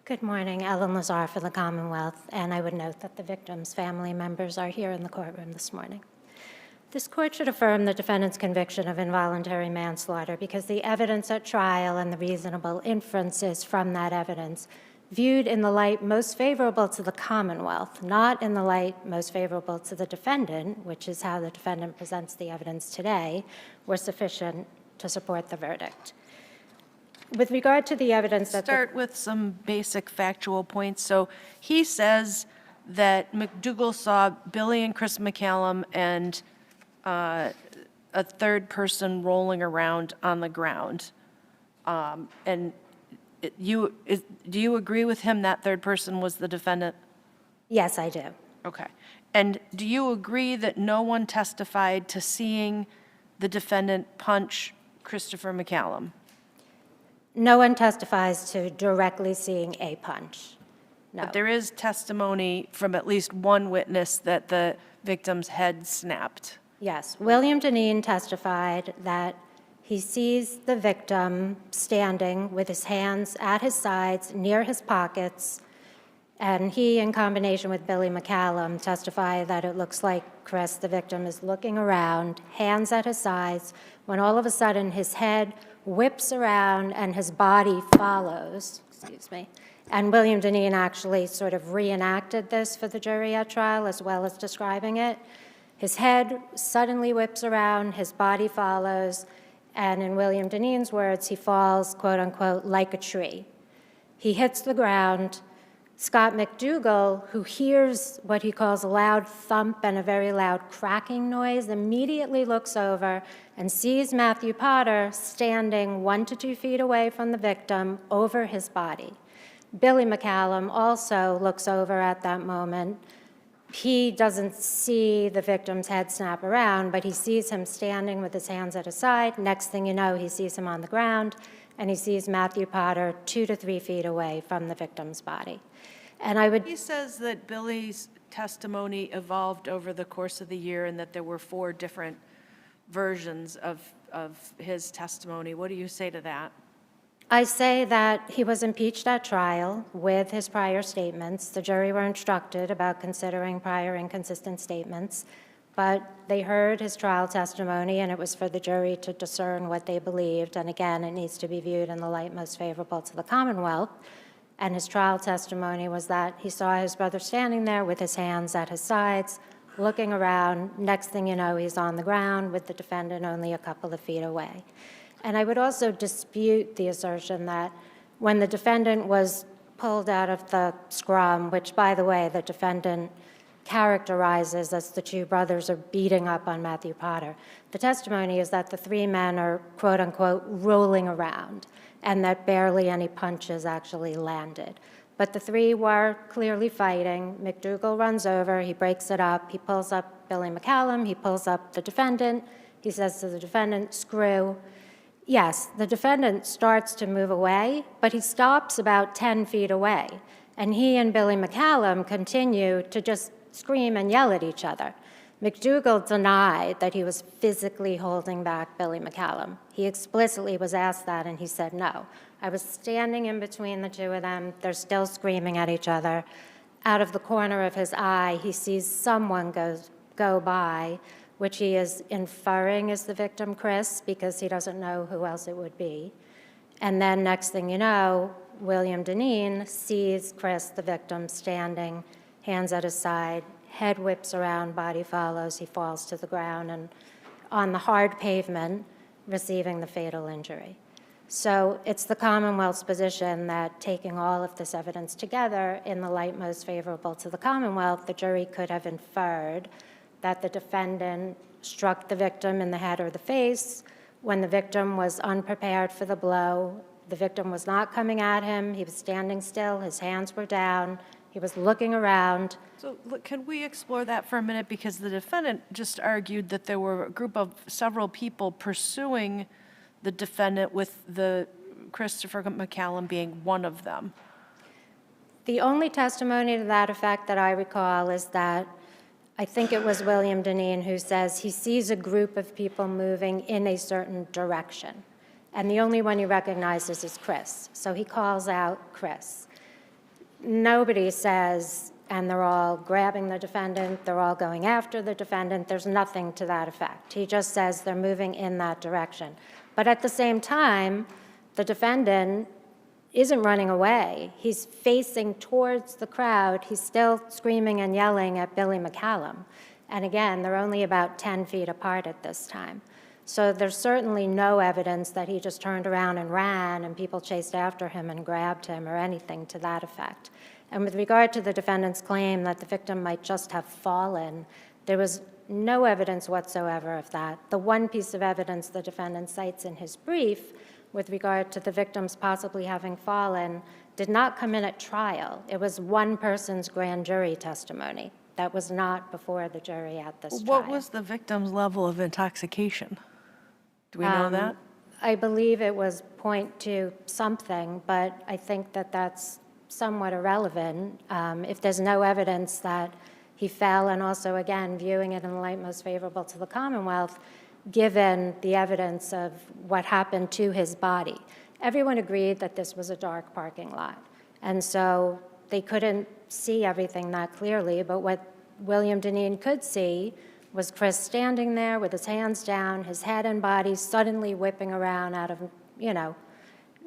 Good morning. Ellen Lazar for the Commonwealth, and I would note that the victim's family members are here in the courtroom this morning. This court should affirm the defendant's conviction of involuntary manslaughter because the evidence at trial and the reasonable inferences from that evidence, viewed in the light most favorable to the Commonwealth, not in the light most favorable to the defendant, which is how the defendant presents the evidence today, were sufficient to support the verdict. With regard to the evidence that
Start with some basic factual points. So he says that McDougal saw Billy and Chris McCallum and a 3rd person rolling around on the ground. And do you agree with him that 3rd person was the defendant?
Yes, I do.
Okay. And do you agree that no one testified to seeing the defendant punch Christopher McCallum?
No one testifies to directly seeing a punch. No.
But there is testimony from at least one witness that the victim's head snapped.
Yes. William Deneen testified that he sees the victim standing with his hands at his sides near his pockets And he, in combination with Billy McCallum, testify that it looks like Chris, the victim, is looking around, hands at his sides, when all of a sudden his head whips around and his body follows, And William Deneen actually sort of reenacted this for the jury at trial as well as describing it. His head suddenly whips around, his body follows, and in William Deneen's words, he falls, quote unquote, like a tree. He hits the ground. Scott McDougal, who hears what he calls a loud thump and a very loud cracking noise, immediately looks over and sees Matthew Potter standing 1 to 2 feet away from the victim over his body. Billy McCallum also looks over at that moment. He doesn't see the victim's head snap around, but he sees him standing with his hands at his side. Next thing you know, he sees him on the ground, and he sees Matthew Potter 2 to 3 feet away from the victim's body. And I would...
He says that Billy's testimony evolved over the course of the year and that there were 4 different versions of his testimony. What do you say to that?
I say that he was impeached at trial with his prior statements. The jury were instructed about considering prior inconsistent statements, but they heard his trial testimony, and it was for the jury to discern what they believed. And again, it needs to be viewed in the light most favorable to the Commonwealth. And his trial testimony was that he saw his brother standing there with his hands at his sides, looking around. Next thing you know, he's on the ground with the defendant only a couple of feet away. And I would also dispute the assertion that when the defendant was pulled out of the scrum, which, by the way, the defendant characterizes as the 2 brothers are beating up on Matthew Potter, the testimony is that the 3 men are, quote unquote, rolling around, and that barely any punches actually landed. But the 3 were clearly fighting. McDougal runs over, he breaks it up, he pulls up Billy McCallum, he pulls up the defendant, he says to the defendant, "Screw." Yes, the defendant starts to move away, but he stops about 10 feet away. And he and Billy McCallum continue to just scream and yell at each other. McDougal denied that he was physically holding back Billy McCallum. He explicitly was asked that, and he said, "No. I was standing in between the 2 of them. They're still screaming at each other." Out of the corner of his eye, he sees someone go by, which he is inferring is the victim, Chris, because he doesn't know who else it would be. And then next thing you know, William Deneen sees Chris, the victim, standing, hands at his side, head whips around, body follows, he falls to the ground and on the hard pavement, receiving the fatal injury. So it's the Commonwealth's position that taking all of this evidence together in the light most favorable to the Commonwealth, the jury could have inferred that the defendant struck the victim in the head or the face when the victim was unprepared for the blow. The victim was not coming at him. He was standing still. His hands were down. He was looking around.
So look, can we explore that for a minute? Because the defendant just argued that there were a group of several people pursuing the defendant, with the Christopher McCallum being one of them.
The only testimony to that effect that I recall is that I think it was William Deneen who says he sees a group of people moving in a certain direction. And the only one he recognizes is Chris. So he calls out Chris. Nobody says, and they're all grabbing the defendant, they're all going after the defendant. There's nothing to that effect. He just says they're moving in that direction. But at the same time, the defendant isn't running away. He's facing towards the crowd. He's still screaming and yelling at Billy McCallum. And again, they're only about 10 feet apart at this time. So there's certainly no evidence that he just turned around and ran and people chased after him and grabbed him or anything to that effect. And with regard to the defendant's claim that the victim might just have fallen, there was no evidence whatsoever of that. The one piece of evidence the defendant cites in his brief with regard to the victims possibly having fallen did not come in at trial. It was one person's grand jury testimony that was not before the jury at this trial.
What was the victim's level of intoxication? Do we know that?
I believe it was 0.2 something, but I think that that's somewhat irrelevant. If there's no evidence that he fell, and also, again, viewing it in the light most favorable to the Commonwealth, given the evidence of what happened to his body. Everyone agreed that this was a dark parking lot. And so they couldn't see everything that clearly, but what William Deneen could see was Chris standing there with his hands down, his head and body suddenly whipping around out of,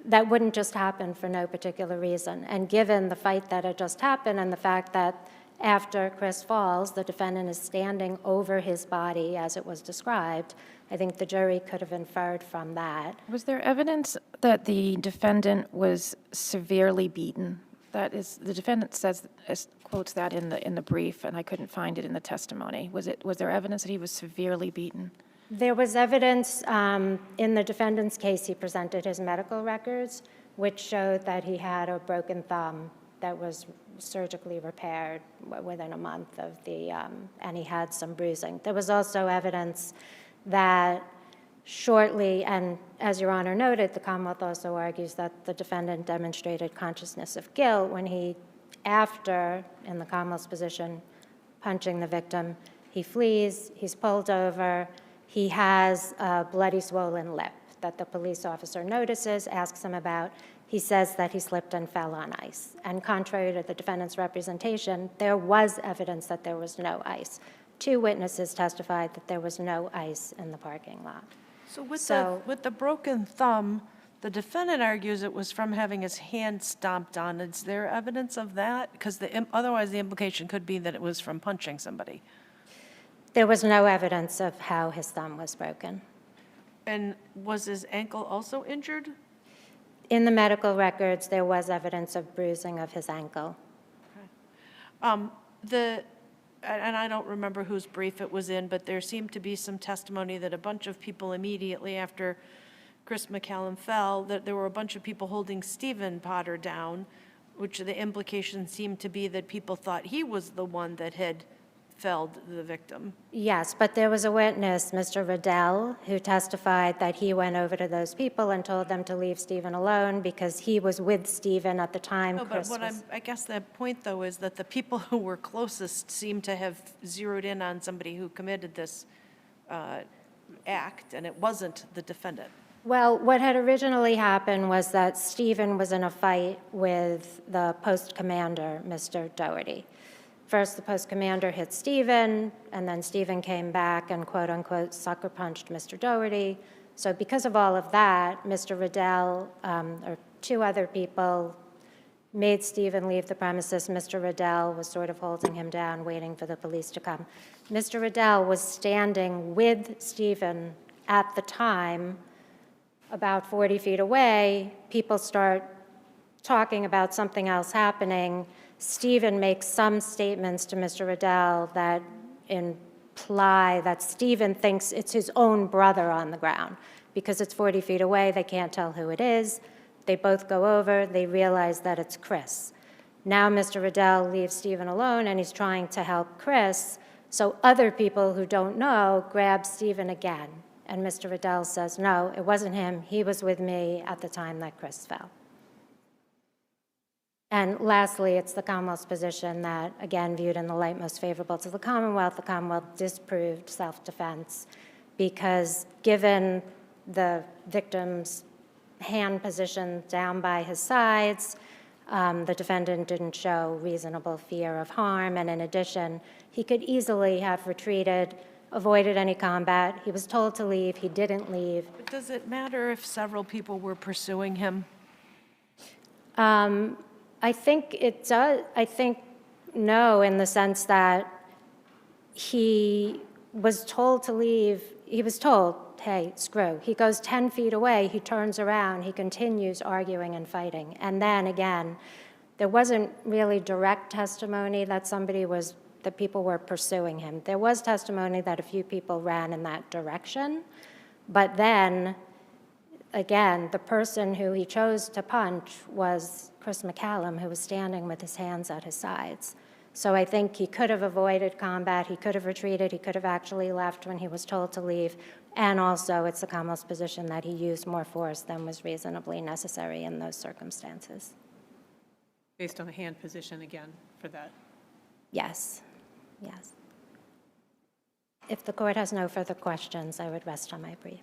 that wouldn't just happen for no particular reason. And given the fight that had just happened and the fact that after Chris falls, the defendant is standing over his body as it was described, I think the jury could have inferred from that.
Was there evidence that the defendant was severely beaten? That is, the defendant quotes that in the brief, and I couldn't find it in the testimony. Was there evidence that he was severely beaten?
There was evidence in the defendant's case. He presented his medical records, which showed that he had a broken thumb that was surgically repaired within a month of the, and he had some bruising. There was also evidence that shortly, and as Your Honor noted, the Commonwealth also argues that the defendant demonstrated consciousness of guilt when he, after, in the Commonwealth's position, punching the victim, he flees, he's pulled over, he has a bloody swollen lip that the police officer notices, asks him about. He says that he slipped and fell on ice. And contrary to the defendant's representation, there was evidence that there was no ice. 2 witnesses testified that there was no ice in the parking lot.
So with the broken thumb, the defendant argues it was from having his hand stomped on. Is there evidence of that? Because otherwise the implication could be that it was from punching somebody.
There was no evidence of how his thumb was broken.
And was his ankle also injured?
In the medical records, there was evidence of bruising of his ankle.
And I don't remember whose brief it was in, but there seemed to be some testimony that a bunch of people immediately after Chris McCallum fell, that there were a bunch of people holding Stephen Potter down, which the implication seemed to be that people thought he was the one that had felled the victim.
Yes, but there was a witness, Mr. Riddell, who testified that he went over to those people and told them to leave Stephen alone because he was with Stephen at the time.
No, but I guess the point, though, is that the people who were closest seem to have zeroed in on somebody who committed this act, and it wasn't the defendant.
Well, what had originally happened was that Stephen was in a fight with the post commander, Mr. Doherty. First, the post commander hit Stephen, and then Stephen came back and quote unquote sucker punched Mr. Doherty. So because of all of that, Mr. Riddell, or 2 other people, made Stephen leave the premises. Mr. Riddell was sort of holding him down, waiting for the police to come. Mr. Riddell was standing with Stephen at the time, about 40 feet away. People start talking about something else happening. Stephen makes some statements to Mr. Riddell that imply that Stephen thinks it's his own brother on the ground. Because it's 40 feet away, they can't tell who it is. They both go over, they realize that it's Chris. Now Mr. Riddell leaves Stephen alone and he's trying to help Chris, so other people who don't know grab Stephen again. And Mr. Riddell says, no, it wasn't him, he was with me at the time that Chris fell. And lastly, it's the Commonwealth's position that, again, viewed in the light most favorable to the Commonwealth disproved self-defense because given the victim's hand position down by his sides, the defendant didn't show reasonable fear of harm, and in addition, he could easily have retreated, avoided any combat. He was told to leave, he didn't leave.
But does it matter if several people were pursuing him?
I think it does. I think no, in the sense that he was told to leave. He was told, hey, screw. He goes 10 feet away, he turns around, he continues arguing and fighting. And then again, there wasn't really direct testimony that that people were pursuing him. There was testimony that a few people ran in that direction, but then again, the person who he chose to punch was Chris McCallum, who was standing with his hands at his sides. So I think he could have avoided combat, he could have retreated, he could have actually left when he was told to leave, and also it's the Commonwealth's position that he used more force than was reasonably necessary in those circumstances.
Based on the hand position again for that?
Yes, yes. If the court has no further questions, I would rest on my brief.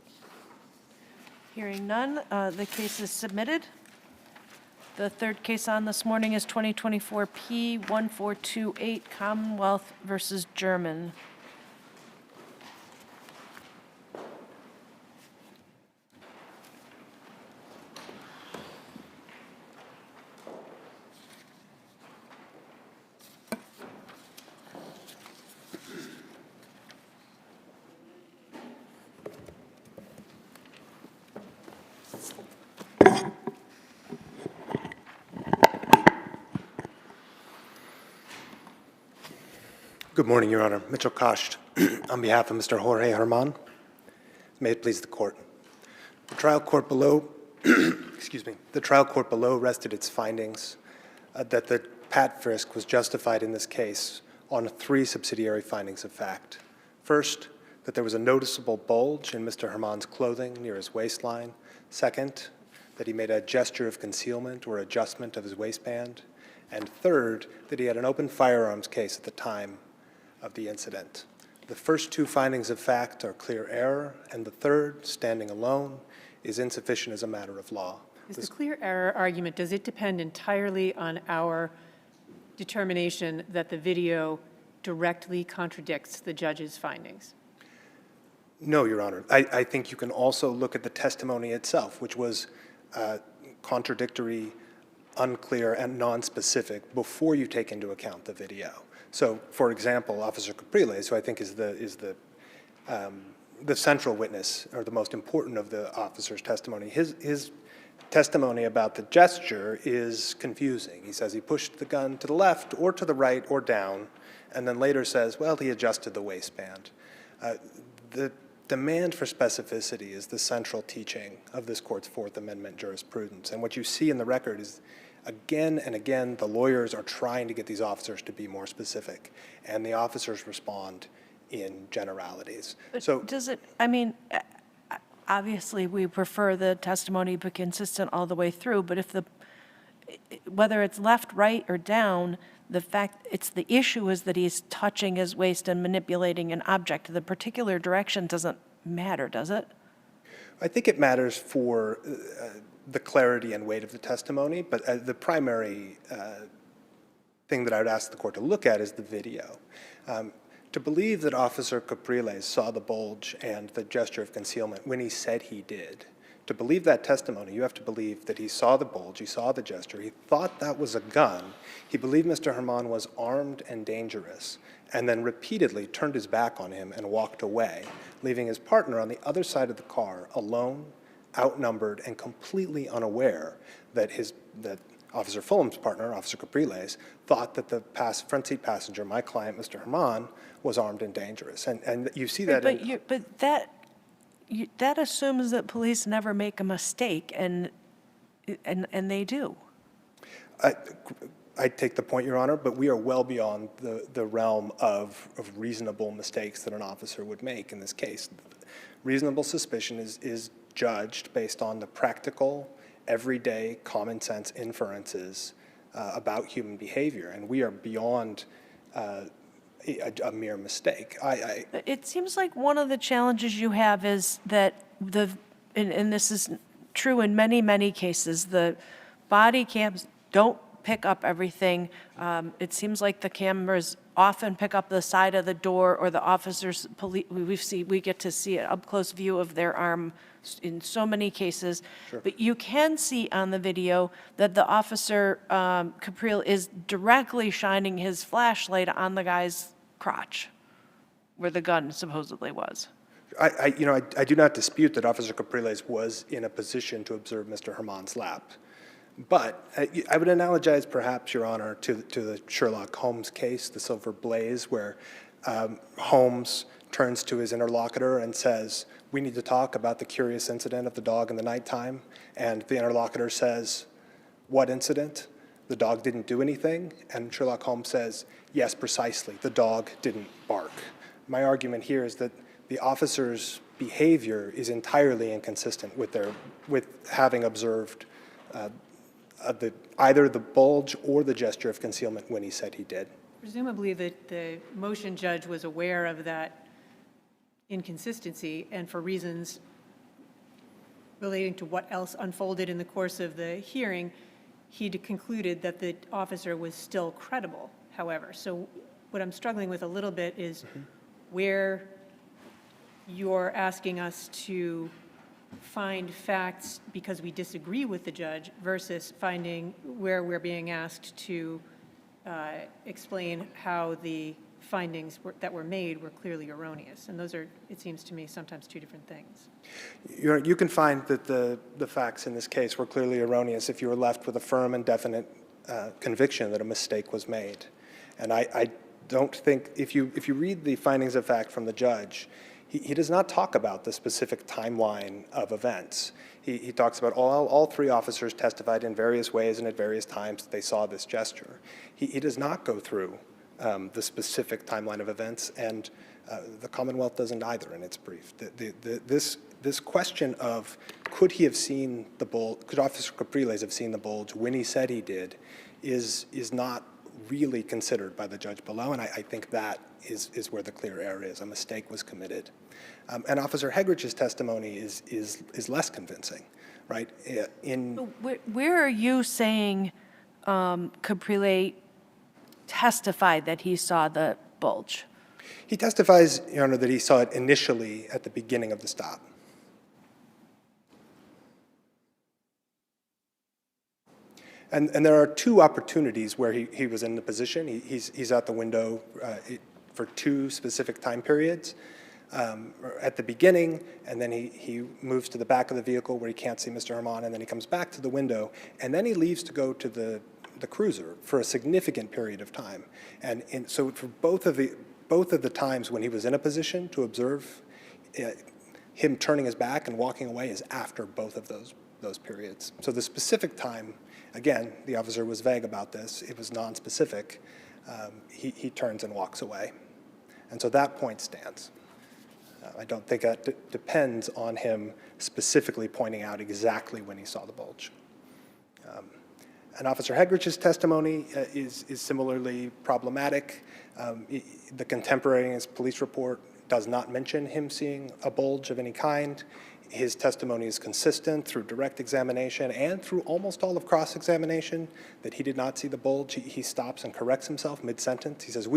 Hearing none, the case is submitted. The third case on this morning is 2024 P1428, Commonwealth versus German.
Good morning, Your Honor. Mitchell Kost on behalf of Mr. Jorge Herman. May it please the court. The trial court below, the trial court below rested its findings that the pat frisk was justified in this case on 3 subsidiary findings of fact. First, that there was a noticeable bulge in Mr. Herman's clothing near his waistline. Second, that he made a gesture of concealment or adjustment of his waistband. And third, that he had an open firearms case at the time of the incident. The first 2 findings of fact are clear error, and the third, standing alone, is insufficient as a matter of law.
Is the clear error argument, does it depend entirely on our determination that the video directly contradicts the judge's findings?
No, Your Honor. I think you can also look at the testimony itself, which was contradictory, unclear, and nonspecific before you take into account the video. So, for example, Officer Capriles, who I think is the central witness, or the most important of the officer's testimony, his testimony about the gesture is confusing. He says he pushed the gun to the left or to the right or down, and then later says, well, he adjusted the waistband. The demand for specificity is the central teaching of this court's Fourth Amendment jurisprudence. And what you see in the record is, again and again, the lawyers are trying to get these officers to be more specific, and the officers respond in generalities. So
Does it, I mean, obviously, we prefer the testimony be consistent all the way through, but if whether it's left, right, or down, the issue is that he's touching his waist and manipulating an object. The particular direction doesn't matter, does it?
I think it matters for the clarity and weight of the testimony, but the primary thing that I would ask the court to look at is the video. To believe that Officer Capriles saw the bulge and the gesture of concealment when he said he did, to believe that testimony, you have to believe that he saw the bulge, he saw the gesture, he thought that was a gun, he believed Mr. Herman was armed and dangerous, and then repeatedly turned his back on him and walked away, leaving his partner on the other side of the car alone, outnumbered, and completely unaware that Officer Fulham's partner, Officer Capriles, thought that the front seat passenger, my client, Mr. Herman, was armed and dangerous. And you see that
But that assumes that police never make a mistake, and they do.
I take the point, Your Honor, but we are well beyond the realm of reasonable mistakes that an officer would make in this case. Reasonable suspicion is judged based on the practical, everyday, common sense inferences about human behavior, and we are beyond a mere mistake.
It seems like one of the challenges you have is that and this is true in many, many cases, the body cams don't pick up everything. It seems like the cameras often pick up the side of the door, or the officers, we get to see an up-close view of their arm in so many cases.
Sure.
But you can see on the video that the officer, Capriles, is directly shining his flashlight on the guy's crotch, where the gun supposedly was.
I do not dispute that Officer Capriles was in a position to observe Mr. Herman's lap. But I would analogize, perhaps, Your Honor, to the Sherlock Holmes case, the Silver Blaze, where Holmes turns to his interlocutor and says, we need to talk about the curious incident of the dog in the nighttime. And the interlocutor says, what incident? The dog didn't do anything? And Sherlock Holmes says, yes, precisely, the dog didn't bark. My argument here is that the officer's behavior is entirely inconsistent with having observed either the bulge or the gesture of concealment when he said he did.
Presumably the motion judge was aware of that inconsistency, and for reasons relating to what else unfolded in the course of the hearing, he concluded that the officer was still credible, however. So what I'm struggling with a little bit is where you're asking us to find facts because we disagree with the judge versus finding where we're being asked to explain how the findings that were made were clearly erroneous. And those are, it seems to me, sometimes two different things.
You can find that the facts in this case were clearly erroneous if you were left with a firm and definite conviction that a mistake was made. And I don't think, if you read the findings of fact from the judge, he does not talk about the specific timeline of events. He talks about all three officers testified in various ways and at various times that they saw this gesture. He does not go through the specific timeline of events, and the Commonwealth doesn't either in its brief. This question of could he have seen the bulge, could Officer Capriles have seen the bulge when he said he did, is not really considered by the judge below, and I think that is where the clear error is. A mistake was committed. And Officer Hegrich's testimony is less convincing, right?
Where are you saying Caprile testified that he saw the bulge?
He testifies, Your Honor, that he saw it initially at the beginning of the stop. And there are two opportunities where he was in the position. He's out the window for two specific time periods. At the beginning, and then he moves to the back of the vehicle where he can't see Mr. Herman, and then he comes back to the window, and then he leaves to go to the cruiser for a significant period of time. And so for both of the times when he was in a position to observe, him turning his back and walking away is after both of those periods. So the specific time, again, the officer was vague about this. It was nonspecific. He turns and walks away. And so that point stands. I don't think that depends on him specifically pointing out exactly when he saw the bulge. And Officer Hegrich's testimony is similarly problematic. The contemporaneous police report does not mention him seeing a bulge of any kind. His testimony is consistent through direct examination and through almost all of cross-examination that he did not see the bulge. He stops and corrects himself mid-sentence. He says,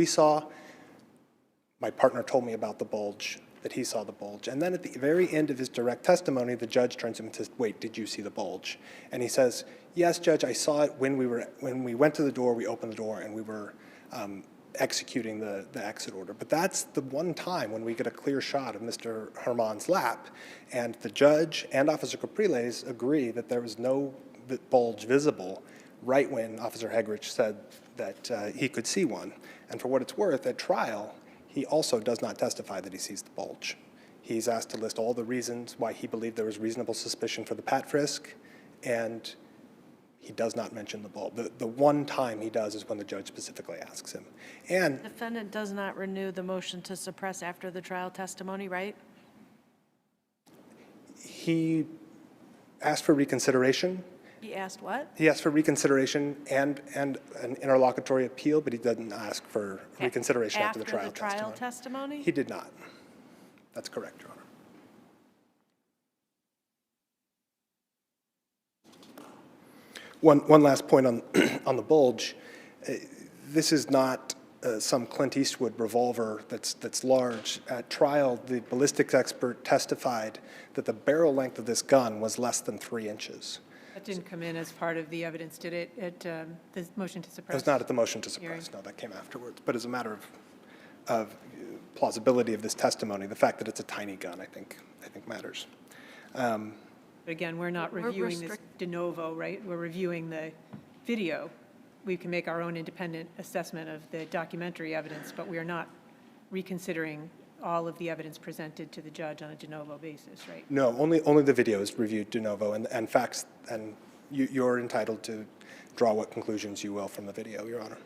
my partner told me about the bulge, that he saw the bulge. And then at the very end of his direct testimony, the judge turns to him and says, wait, did you see the bulge? And he says, yes, Judge, I saw it when we went to the door, we opened the door, and we were executing the exit order. But that's the one time when we get a clear shot of Mr. Herman's lap. And the judge and Officer Capriles agree that there was no bulge visible right when Officer Hegrich said that he could see one. And for what it's worth, at trial, he also does not testify that he sees the bulge. He's asked to list all the reasons why he believed there was reasonable suspicion for the pat frisk, and he does not mention the bulge. The one time he does is when the judge specifically asks him. And
Defendant does not renew the motion to suppress after the trial testimony, right?
he asked for reconsideration.
He asked what?
He asked for reconsideration and an interlocutory appeal, but he didn't ask for reconsideration after the trial testimony. He did not. That's correct, Your Honor. One last point on the bulge. This is not some Clint Eastwood revolver that's large. At trial, the ballistics expert testified that the barrel length of this gun was less than 3 inches.
That didn't come in as part of the evidence, did it, at the motion to suppress?
It was not at the motion to suppress, no, that came afterwards. But as a matter of plausibility of this testimony, the fact that it's a tiny gun, I think matters.
But again, we're not reviewing this de novo, right? We're reviewing the video. We can make our own independent assessment of the documentary evidence, but we are not reconsidering all of the evidence presented to the judge on a de novo basis, right?
No, only the video is reviewed de novo, and facts, and you're entitled to draw what conclusions you will from the video, Your Honor.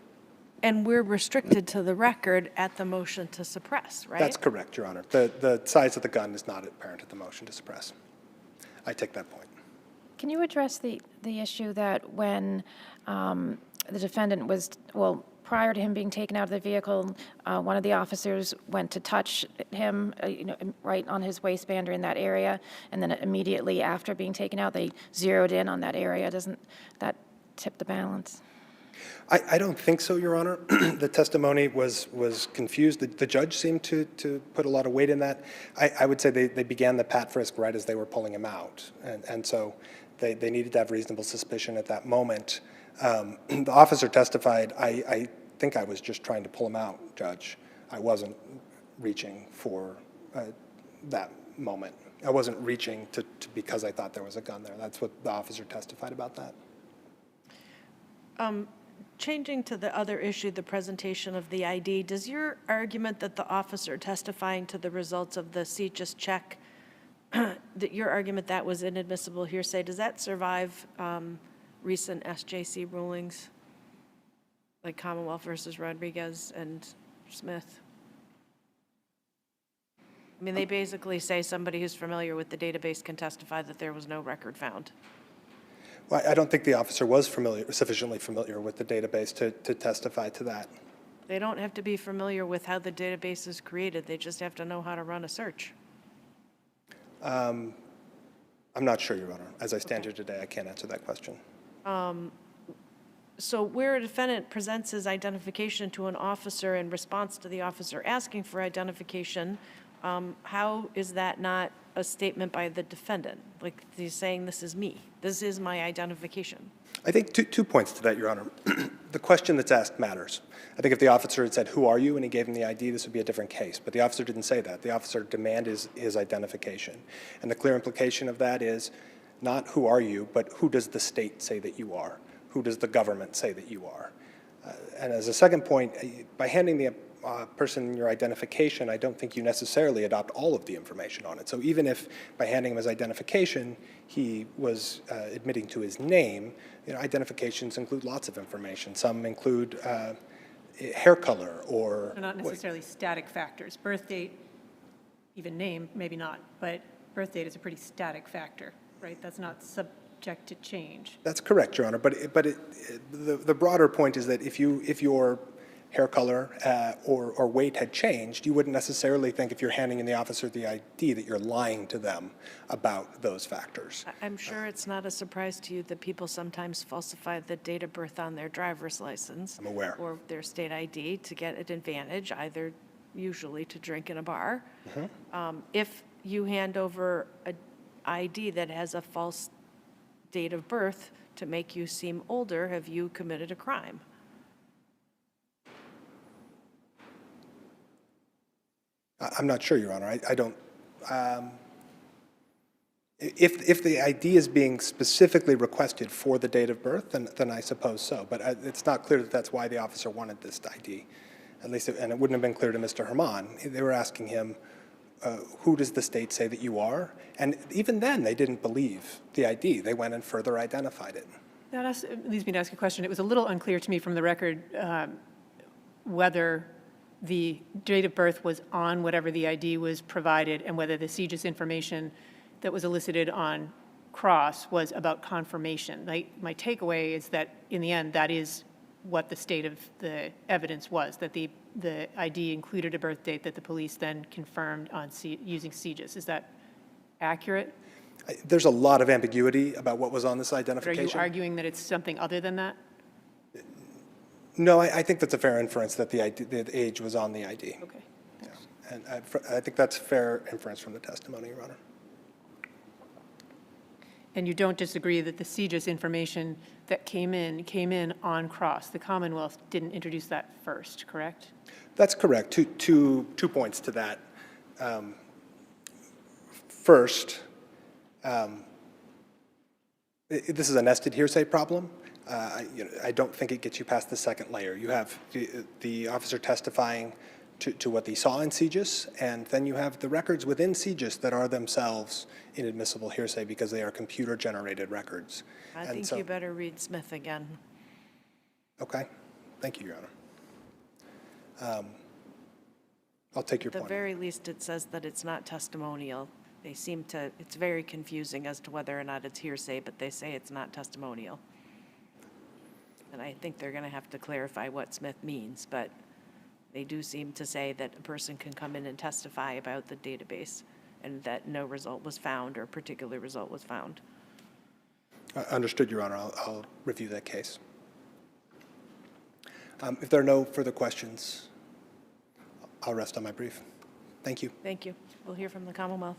And we're restricted to the record at the motion to suppress, right?
That's correct, Your Honor. The size of the gun is not apparent at the motion to suppress. I take that point.
Can you address the issue that when the defendant was, well, prior to him being taken out of the vehicle, one of the officers went to touch him, right on his waistband or in that area, and then immediately after being taken out, they zeroed in on that area. Doesn't that tip the balance?
I don't think so, Your Honor. The testimony was confused. The judge seemed to put a lot of weight in that. I would say they began the pat frisk right as they were pulling him out. And so they needed to have reasonable suspicion at that moment. The officer testified, I think I was just trying to pull him out, Judge. I wasn't reaching for that moment. I wasn't reaching to because I thought there was a gun there. That's what the officer testified about that.
Changing to the other issue, the presentation of the ID, does your argument that the officer testifying to the results of the CJIS check, that your argument that was inadmissible hearsay, does that survive recent SJC rulings, like Commonwealth versus Rodriguez and Smith? I mean, they basically say somebody who's familiar with the database can testify that there was no record found.
Well, I don't think the officer was sufficiently familiar with the database to testify to that.
They don't have to be familiar with how the database is created. They just have to know how to run a search.
I'm not sure, Your Honor. As I stand here today, I can't answer that question.
So where a defendant presents his identification to an officer in response to the officer asking for identification, how is that not a statement by the defendant? Like he's saying, this is me. This is my identification.
I think two points to that, Your Honor. The question that's asked matters. I think if the officer had said, "Who are you?" and he gave him the ID, this would be a different case. But the officer didn't say that. The officer demanded his identification. And the clear implication of that is not who are you, but who does the state say that you are? Who does the government say that you are? And as a second point, by handing the person your identification, I don't think you necessarily adopt all of the information on it. So even if by handing him his identification, he was admitting to his name, identifications include lots of information. Some include hair color or...
They're not necessarily static factors. Birth date, even name, maybe not, but birth date is a pretty static factor, right? That's not subject to change.
That's correct, Your Honor. But the broader point is that if your hair color or weight had changed, you wouldn't necessarily think if you're handing in the officer the ID that you're lying to them about those factors.
I'm sure it's not a surprise to you that people sometimes falsify the date of birth on their driver's license.
I'm aware.
Or their state ID to get an advantage, either usually to drink in a bar. If you hand over an ID that has a false date of birth to make you seem older, have you committed a crime?
I'm not sure, Your Honor. I don't. If the ID is being specifically requested for the date of birth, then I suppose so. But it's not clear that that's why the officer wanted this ID. At least, and it wouldn't have been clear to Mr. Herman. They were asking him, who does the state say that you are? And even then, they didn't believe the ID. They went and further identified it.
That leads me to ask a question. It was a little unclear to me from the record whether the date of birth was on whatever the ID was provided and whether the CJIS information that was elicited on cross was about confirmation. My takeaway is that in the end, that is what the state of the evidence was, that the ID included a birth date that the police then confirmed on using CJIS. Is that accurate?
There's a lot of ambiguity about what was on this
But are
identification.
you arguing that it's something other than that?
No, I think that's a fair inference that the age was on the ID.
Okay.
Yeah. And I think that's fair inference from the testimony, Your Honor.
And you don't disagree that the CJIS information that came in on cross. The Commonwealth didn't introduce that first, correct?
That's correct. Two points to that. First, this is a nested hearsay problem. I don't think it gets you past the second layer. You have the officer testifying to what they saw in CJIS, and then you have the records within CJIS that are themselves inadmissible hearsay because they are computer-generated records.
I think you better read Smith again.
Okay. Thank you, Your Honor. I'll take your
At the
point.
very least, it says that it's not testimonial. They seem to, it's very confusing as to whether or not it's hearsay, but they say it's not testimonial. And I think they're going to have to clarify what Smith means, but they do seem to say that a person can come in and testify about the database and that no result was found or a particular result was found.
Understood, Your Honor. I'll review that case. If there are no further questions, I'll rest on my brief. Thank you.
Thank you. We'll hear from the Commonwealth.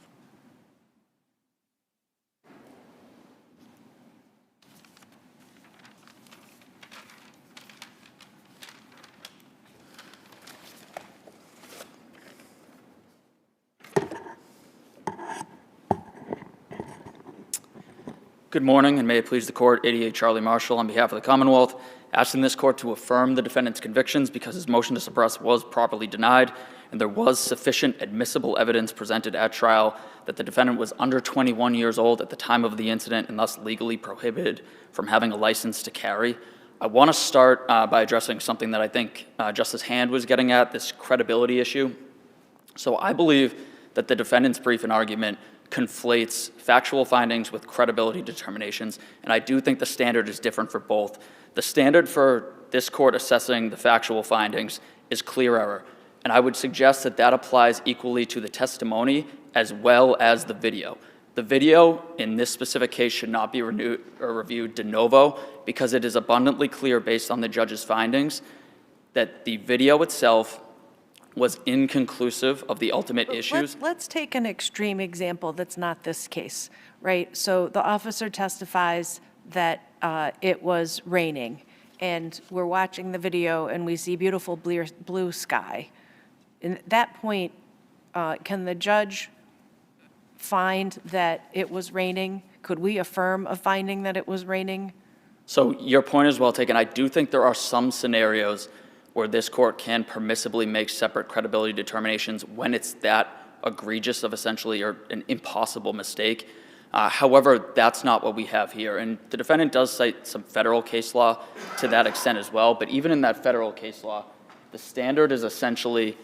Good morning, and may it please the Court, 88 Charlie Marshall on behalf of the Commonwealth, asking this Court to affirm the defendant's convictions because his motion to suppress was properly denied, and there was sufficient admissible evidence presented at trial that the defendant was under 21 years old at the time of the incident and thus legally prohibited from having a license to carry. I want to start by addressing something that I think Justice Hand was getting at, this credibility issue. So I believe that the defendant's brief and argument conflates factual findings with credibility determinations, and I do think the standard is different for both. The standard for this Court assessing the factual findings is clear error, and I would suggest that that applies equally to the testimony as well as the video. The video in this specific case should not be reviewed de novo because it is abundantly clear based on the judge's findings that the video itself was inconclusive of the ultimate issues.
Let's take an extreme example that's not this case, right? So the officer testifies that it was raining, and we're watching the video and we see beautiful blue sky. At that point, can the judge find that it was raining? Could we affirm a finding that it was raining?
So your point is well taken. I do think there are some scenarios where this Court can permissibly make separate credibility determinations when it's that egregious of essentially or an impossible mistake. However, that's not what we have here. And the defendant does cite some federal case law to that extent as well. But even in that federal case law, the standard is essentially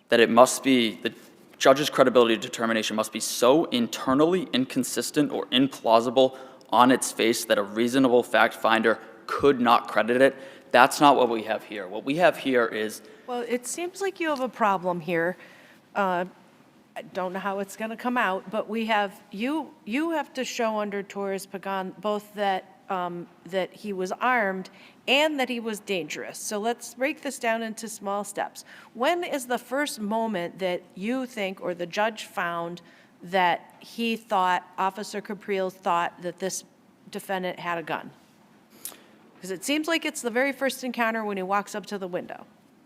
that it must be, the judge's credibility determination must be so internally inconsistent or implausible on its face that a reasonable fact finder could not credit it. That's not what we have here. What we have here is...
Well, it seems like you have a problem here. I don't know how it's going to come out, but we have, you have to show under Torres-Pagan both that that he was armed and that he was dangerous. So let's break this down into small steps. When is the first moment that you think, or the judge found, that he thought, Officer Capriles thought that this defendant had a gun? Because it seems like it's the very first encounter when he walks up to the window.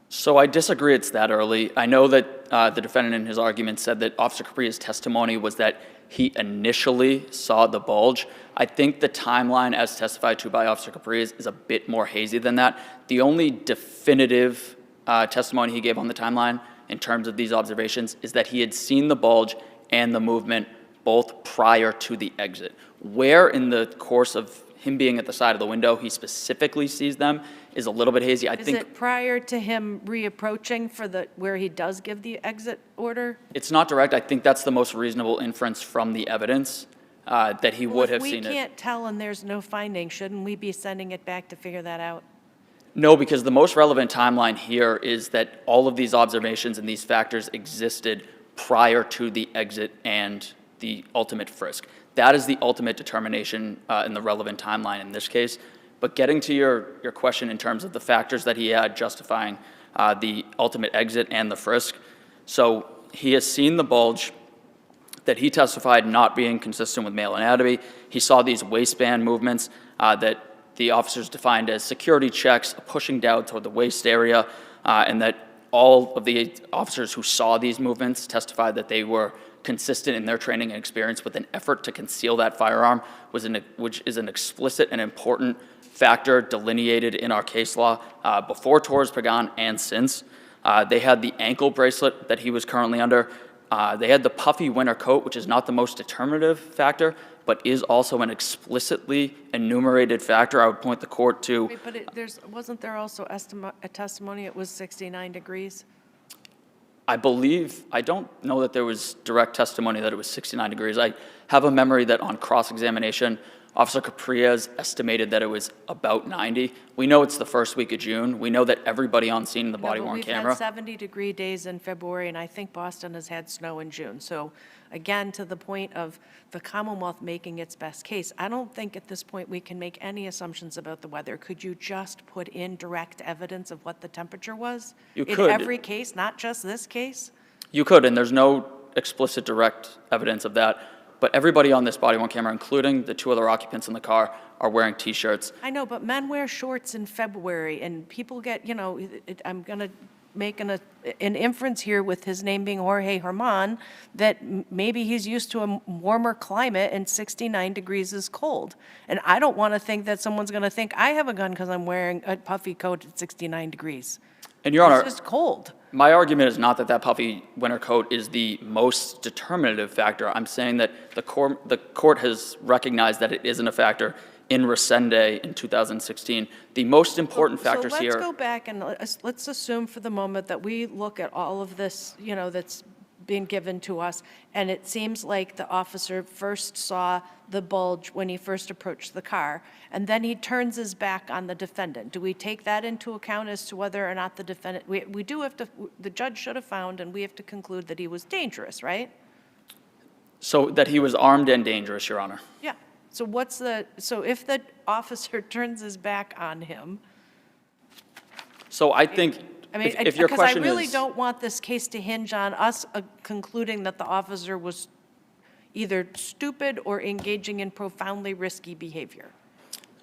So I disagree it's that early. I know that the defendant in his argument said that Officer Capriles' testimony was that he initially saw the bulge. I think the timeline as testified to by Officer Capriles is a bit more hazy than that. The only definitive testimony he gave on the timeline in terms of these observations is that he had seen the bulge and the movement both prior to the exit. Where in the course of him being at the side of the window he specifically sees them is a little bit hazy.
Is it prior to him reapproaching for where he does give the exit order?
It's not direct. I think that's the most reasonable inference from the evidence that he would have seen it.
If we can't tell and there's no finding, shouldn't we be sending it back to figure that out?
No, because the most relevant timeline here is that all of these observations and these factors existed prior to the exit and the ultimate frisk. That is the ultimate determination in the relevant timeline in this case. But getting to your question in terms of the factors that he had justifying the ultimate exit and the frisk. So he has seen the bulge that he testified not being consistent with male anatomy. He saw these waistband movements that the officers defined as security checks, pushing down toward the waist area, and that all of the officers who saw these movements testified that they were consistent in their training and experience with an effort to conceal that firearm, which is an explicit and important factor delineated in our case law before Torres-Pagan and since. They had the ankle bracelet that he was currently under. They had the puffy winter coat, which is not the most determinative factor, but is also an explicitly enumerated factor. I would point the court to...
Wait, but wasn't there also a testimony it was 69 degrees?
I don't know that there was direct testimony that it was 69 degrees. I have a memory that on cross-examination, Officer Capriez estimated that it was about 90. We know it's the first week of June. We know that everybody on scene in the body-worn camera.
We've had 70-degree days in February, and I think Boston has had snow in June. So again, to the point of the Commonwealth making its best case, I don't think at this point we can make any assumptions about the weather. Could you just put in direct evidence of what the temperature was?
You
In
could.
every case, not just this case?
You could, and there's no explicit direct evidence of that. But everybody on this body-worn camera, including the two other occupants in the car, are wearing T-shirts.
I know, but men wear shorts in February, and people get, I'm going to make an inference here with his name being Jorge Herman, that maybe he's used to a warmer climate and 69 degrees is cold. And I don't want to think that someone's going to think I have a gun because I'm wearing a puffy coat at 69 degrees.
And Your Honor,
It's just cold.
my argument is not that that puffy winter coat is the most determinative factor. I'm saying that the court has recognized that it isn't a factor in Resende in 2016. The most important factors
So
here.
let's go back and let's assume for the moment that we look at all of this, that's being given to us, and it seems like the officer first saw the bulge when he first approached the car, and then he turns his back on the defendant. Do we take that into account as to whether or not the defendant, we do have to, the judge should have found, and we have to conclude that he was dangerous, right?
So that he was armed and dangerous, Your Honor.
Yeah. So so if the officer turns his back on him,
So I think, if your
because
question
I really
is,
don't want this case to hinge on us concluding that the officer was either stupid or engaging in profoundly risky behavior.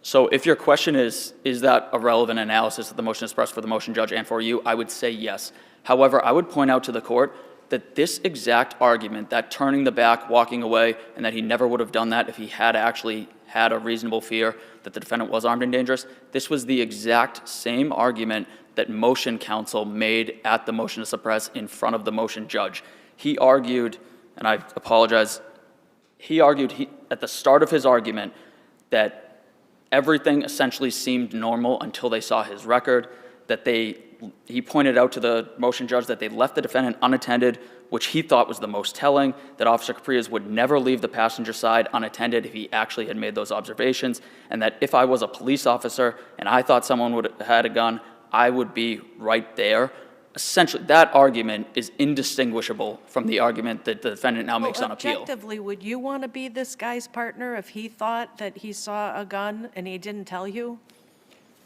so if your question is that a relevant analysis of the motion expressed for the motion judge and for you, I would say yes. However, I would point out to the court that this exact argument, that turning the back, walking away, and that he never would have done that if he had actually had a reasonable fear that the defendant was armed and dangerous, this was the exact same argument that motion counsel made at the motion to suppress in front of the motion judge. He argued, and I apologize, at the start of his argument that everything essentially seemed normal until they saw his record, that he pointed out to the motion judge that they left the defendant unattended, which he thought was the most telling, that Officer Capriez would never leave the passenger side unattended if he actually had made those observations, and that if I was a police officer and I thought someone would have had a gun, I would be right there. Essentially, that argument is indistinguishable from the argument that the defendant now makes on appeal.
Objectively, would you want to be this guy's partner if he thought that he saw a gun and he didn't tell you?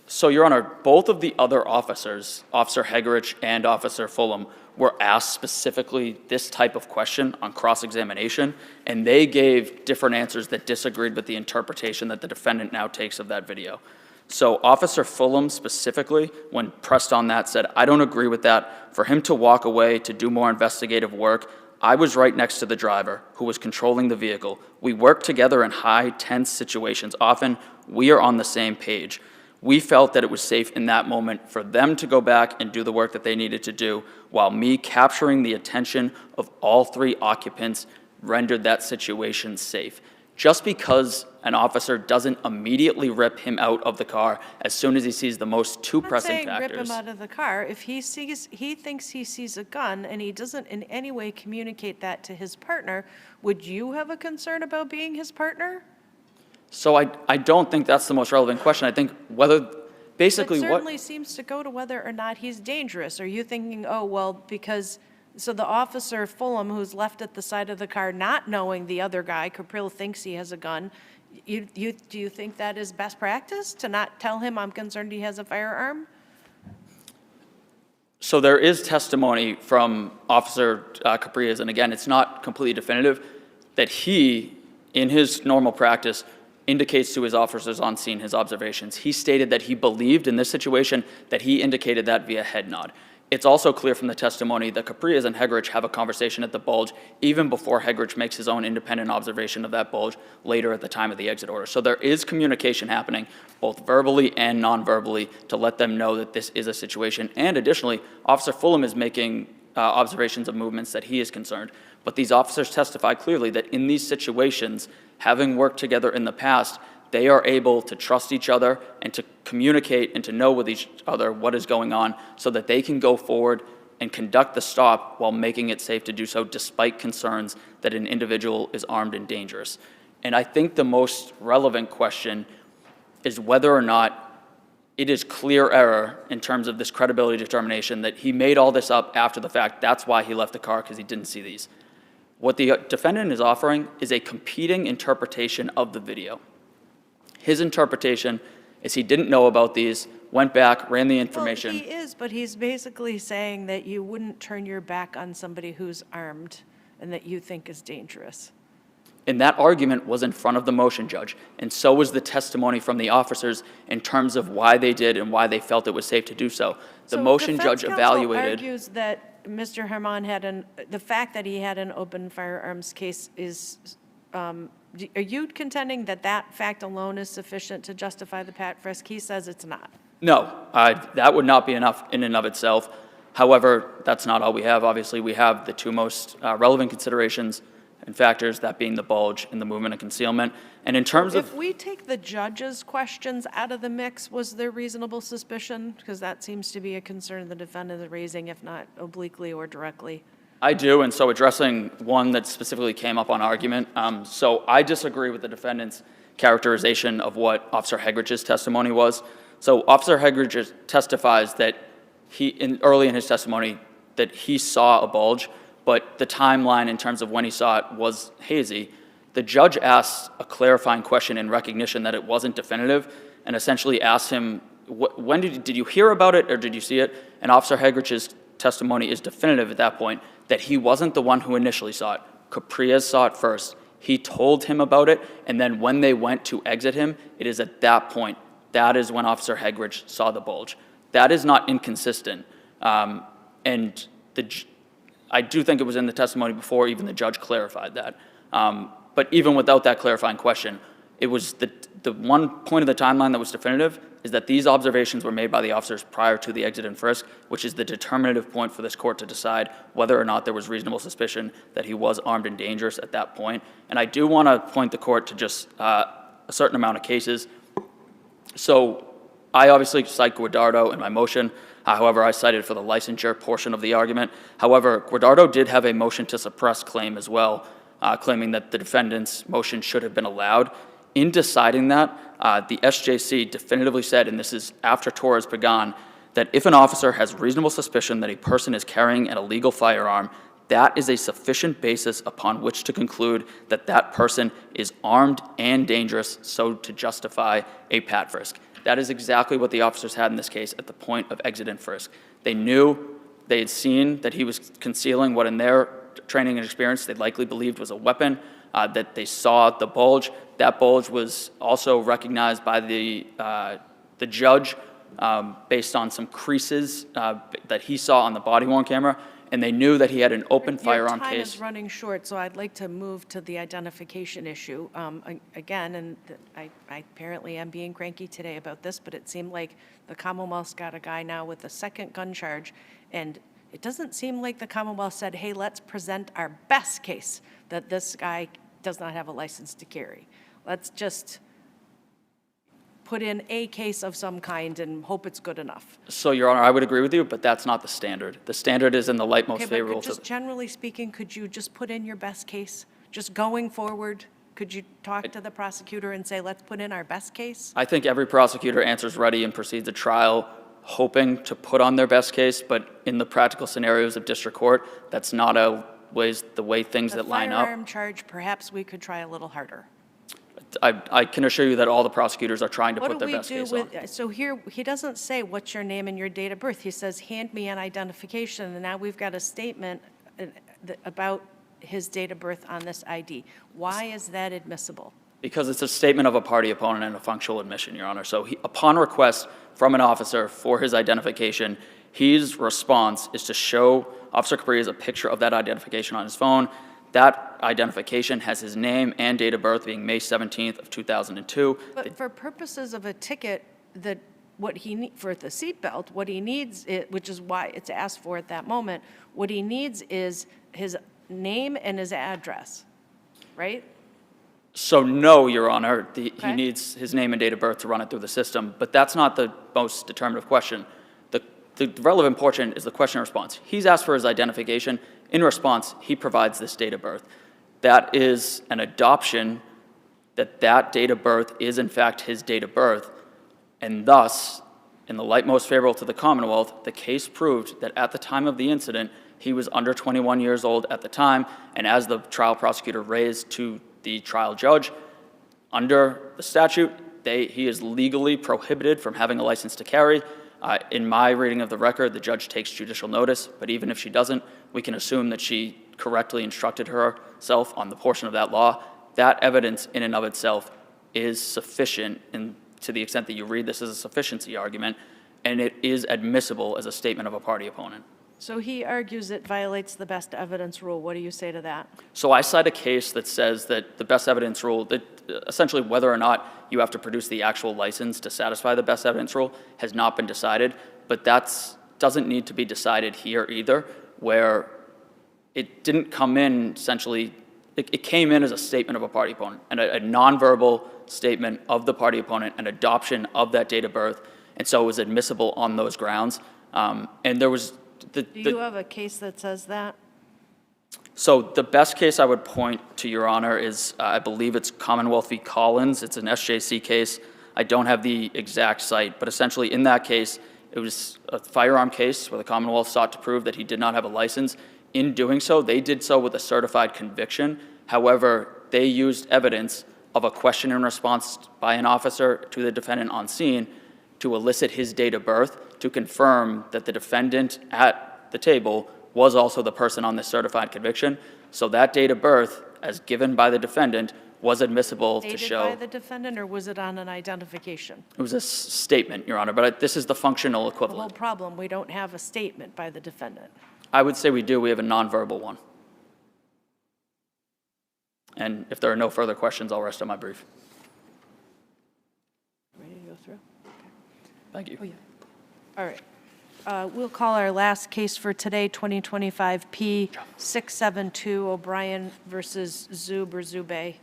So, Your Honor, both of the other officers, Officer Hegerich and Officer Fulham, were asked specifically this type of question on cross-examination, and they gave different answers that disagreed with the interpretation that the defendant now takes of that video. So Officer Fulham specifically, when pressed on that, said, I don't agree with that. For him to walk away to do more investigative work, I was right next to the driver who was controlling the vehicle. We work together in high, tense situations. Often, we are on the same page. We felt that it was safe in that moment for them to go back and do the work that they needed to do, while me capturing the attention of all three occupants rendered that situation safe. Just because an officer doesn't immediately rip him out of the car as soon as he sees the most two pressing
I'm not saying rip
factors.
him out of the car. If he thinks he sees a gun and he doesn't in any way communicate that to his partner, would you have a concern about being his partner?
So I don't think that's the most relevant question. I think whether, basically
It
what...
certainly seems to go to whether or not he's dangerous. Are you thinking, oh, well, because... So the officer, Fulham, who's left at the side of the car, not knowing the other guy, Capriel thinks he has a gun, do you think that is best practice, to not tell him I'm concerned he has a firearm?
So there is testimony from Officer Capriez, and again, it's not completely definitive, that he, in his normal practice, indicates to his officers on scene his observations. He stated that he believed in this situation that he indicated that via head nod. It's also clear from the testimony that Capriez and Hegerich have a conversation at the bulge even before Hegerich makes his own independent observation of that bulge later at the time of the exit order. So there is communication happening, both verbally and non-verbally, to let them know that this is a situation. And additionally, Officer Fulham is making observations of movements that he is concerned. But these officers testify clearly that in these situations, having worked together in the past, they are able to trust each other and to communicate and to know with each other what is going on so that they can go forward and conduct the stop while making it safe to do so despite concerns that an individual is armed and dangerous. And I think the most relevant question is whether or not it is clear error in terms of this credibility determination that he made all this up after the fact. That's why he left the car, because he didn't see these. What the defendant is offering is a competing interpretation of the video. His interpretation is he didn't know about these, went back, ran the information.
Well, he is, but he's basically saying that you wouldn't turn your back on somebody who's armed and that you think is dangerous.
And that argument was in front of the motion judge, and so was the testimony from the officers in terms of why they did and why they felt it was safe to do so. The motion judge evaluated.
Argues that Mr. Herman the fact that he had an open firearms case is, are you contending that that fact alone is sufficient to justify the pat frisk? He says it's not.
No, that would not be enough in and of itself. However, that's not all we have. Obviously, we have the two most relevant considerations and factors, that being the bulge and the movement and concealment. And in terms of...
If we take the judge's questions out of the mix, was there reasonable suspicion? Because that seems to be a concern the defendant is raising, if not obliquely or directly.
I do, and so addressing one that specifically came up on argument. So I disagree with the defendant's characterization of what Officer Hegrich's testimony was. So Officer Hegrich testifies that early in his testimony that he saw a bulge, but the timeline in terms of when he saw it was hazy. The judge asked a clarifying question in recognition that it wasn't definitive, and essentially asked him, when did you hear about it or did you see it? And Officer Hegrich's testimony is definitive at that point, that he wasn't the one who initially saw it. Capriez saw it first. He told him about it, and then when they went to exit him, it is at that point, that is when Officer Hegrich saw the bulge. That is not inconsistent. And I do think it was in the testimony before even the judge clarified that. But even without that clarifying question, it was the one point of the timeline that was definitive is that these observations were made by the officers prior to the exit and frisk, which is the determinative point for this court to decide whether or not there was reasonable suspicion that he was armed and dangerous at that point. And I do want to point the court to just a certain amount of cases. So I obviously cite Guardardo in my motion. However, I cited for the licensure portion of the argument. However, Guardardo did have a motion to suppress claim as well, claiming that the defendant's motion should have been allowed. In deciding that, the SJC definitively said, and this is after Torres Pagan, that if an officer has reasonable suspicion that a person is carrying an illegal firearm, that is a sufficient basis upon which to conclude that that person is armed and dangerous, so to justify a pat frisk. That is exactly what the officers had in this case at the point of exit and frisk. They knew, they had seen that he was concealing what in their training and experience they likely believed was a weapon, that they saw the bulge. That bulge was also recognized by the judge based on some creases that he saw on the body-worn camera, and they knew that he had an open firearm case.
Your time is running short, so I'd like to move to the identification issue. Again, and I apparently am being cranky today about this, but it seemed like the Commonwealth's got a guy now with a second gun charge, and it doesn't seem like the Commonwealth said, hey, let's present our best case that this guy does not have a license to carry. Let's just put in a case of some kind and hope it's good enough.
So, Your Honor, I would agree with you, but that's not the standard. The standard is in the light most
Okay,
favorable
but
to
just generally speaking, could you just put in your best case? Just going forward, could you talk to the prosecutor and say, let's put in our best case?
I think every prosecutor answers ready and proceeds to trial hoping to put on their best case, but in the practical scenarios of district court, that's not always the way things that line
The
up.
firearm charge, perhaps we could try a little harder.
I can assure you that all the prosecutors are trying to
What
put
do
their
we
best
do
case on.
with, so here, he doesn't say what's your name and your date of birth. He says, hand me an identification, and now we've got a statement about his date of birth on this ID. Why is that admissible?
Because it's a statement of a party opponent and a functional admission, Your Honor. So upon request from an officer for his identification, his response is to show Officer Capriez a picture of that identification on his phone. That identification has his name and date of birth being May 17th of 2002.
But for purposes of a ticket, for the seatbelt, what he needs, which is why it's asked for at that moment, what he needs is his name and his address, right?
So no, Your Honor, he
Okay.
needs his name and date of birth to run it through the system, but that's not the most determinative question. The relevant portion is the question and response. He's asked for his identification. In response, he provides this date of birth. That is an adoption that that date of birth is in fact his date of birth, and thus, in the light most favorable to the Commonwealth, the case proved that at the time of the incident, he was under 21 years old at the time, and as the trial prosecutor raised to the trial judge, under the statute, he is legally prohibited from having a license to carry. In my reading of the record, the judge takes judicial notice, but even if she doesn't, we can assume that she correctly instructed herself on the portion of that law. That evidence in and of itself is sufficient, and to the extent that you read this as a sufficiency argument, and it is admissible as a statement of a party opponent.
So he argues it violates the best evidence rule. What do you say to that?
So I cite a case that says that the best evidence rule, that essentially whether or not you have to produce the actual license to satisfy the best evidence rule has not been decided, but that doesn't need to be decided here either, where it didn't come in essentially, it came in as a statement of a party opponent, and a nonverbal statement of the party opponent, an adoption of that date of birth, and so it was admissible on those grounds. And there was
Do you have a case that says that?
So the best case I would point to, Your Honor, is I believe it's Commonwealth v. Collins. It's an SJC case. I don't have the exact site, but essentially in that case, it was a firearm case where the Commonwealth sought to prove that he did not have a license. In doing so, they did so with a certified conviction. However, they used evidence of a question and response by an officer to the defendant on scene to elicit his date of birth to confirm that the defendant at the table was also the person on this certified conviction. So that date of birth, as given by the defendant, was admissible to show.
Dated by the defendant, or was it on an identification?
It was a statement, Your Honor, but this is the functional
The whole
equivalent.
problem, we don't have a statement by the defendant.
I would say we do. We have a nonverbal one. And if there are no further questions, I'll rest on my brief.
Ready to go through?
Thank you.
All right. We'll call our last case for today, 2025 P672, O'Brien versus ZUBE or ZUBE.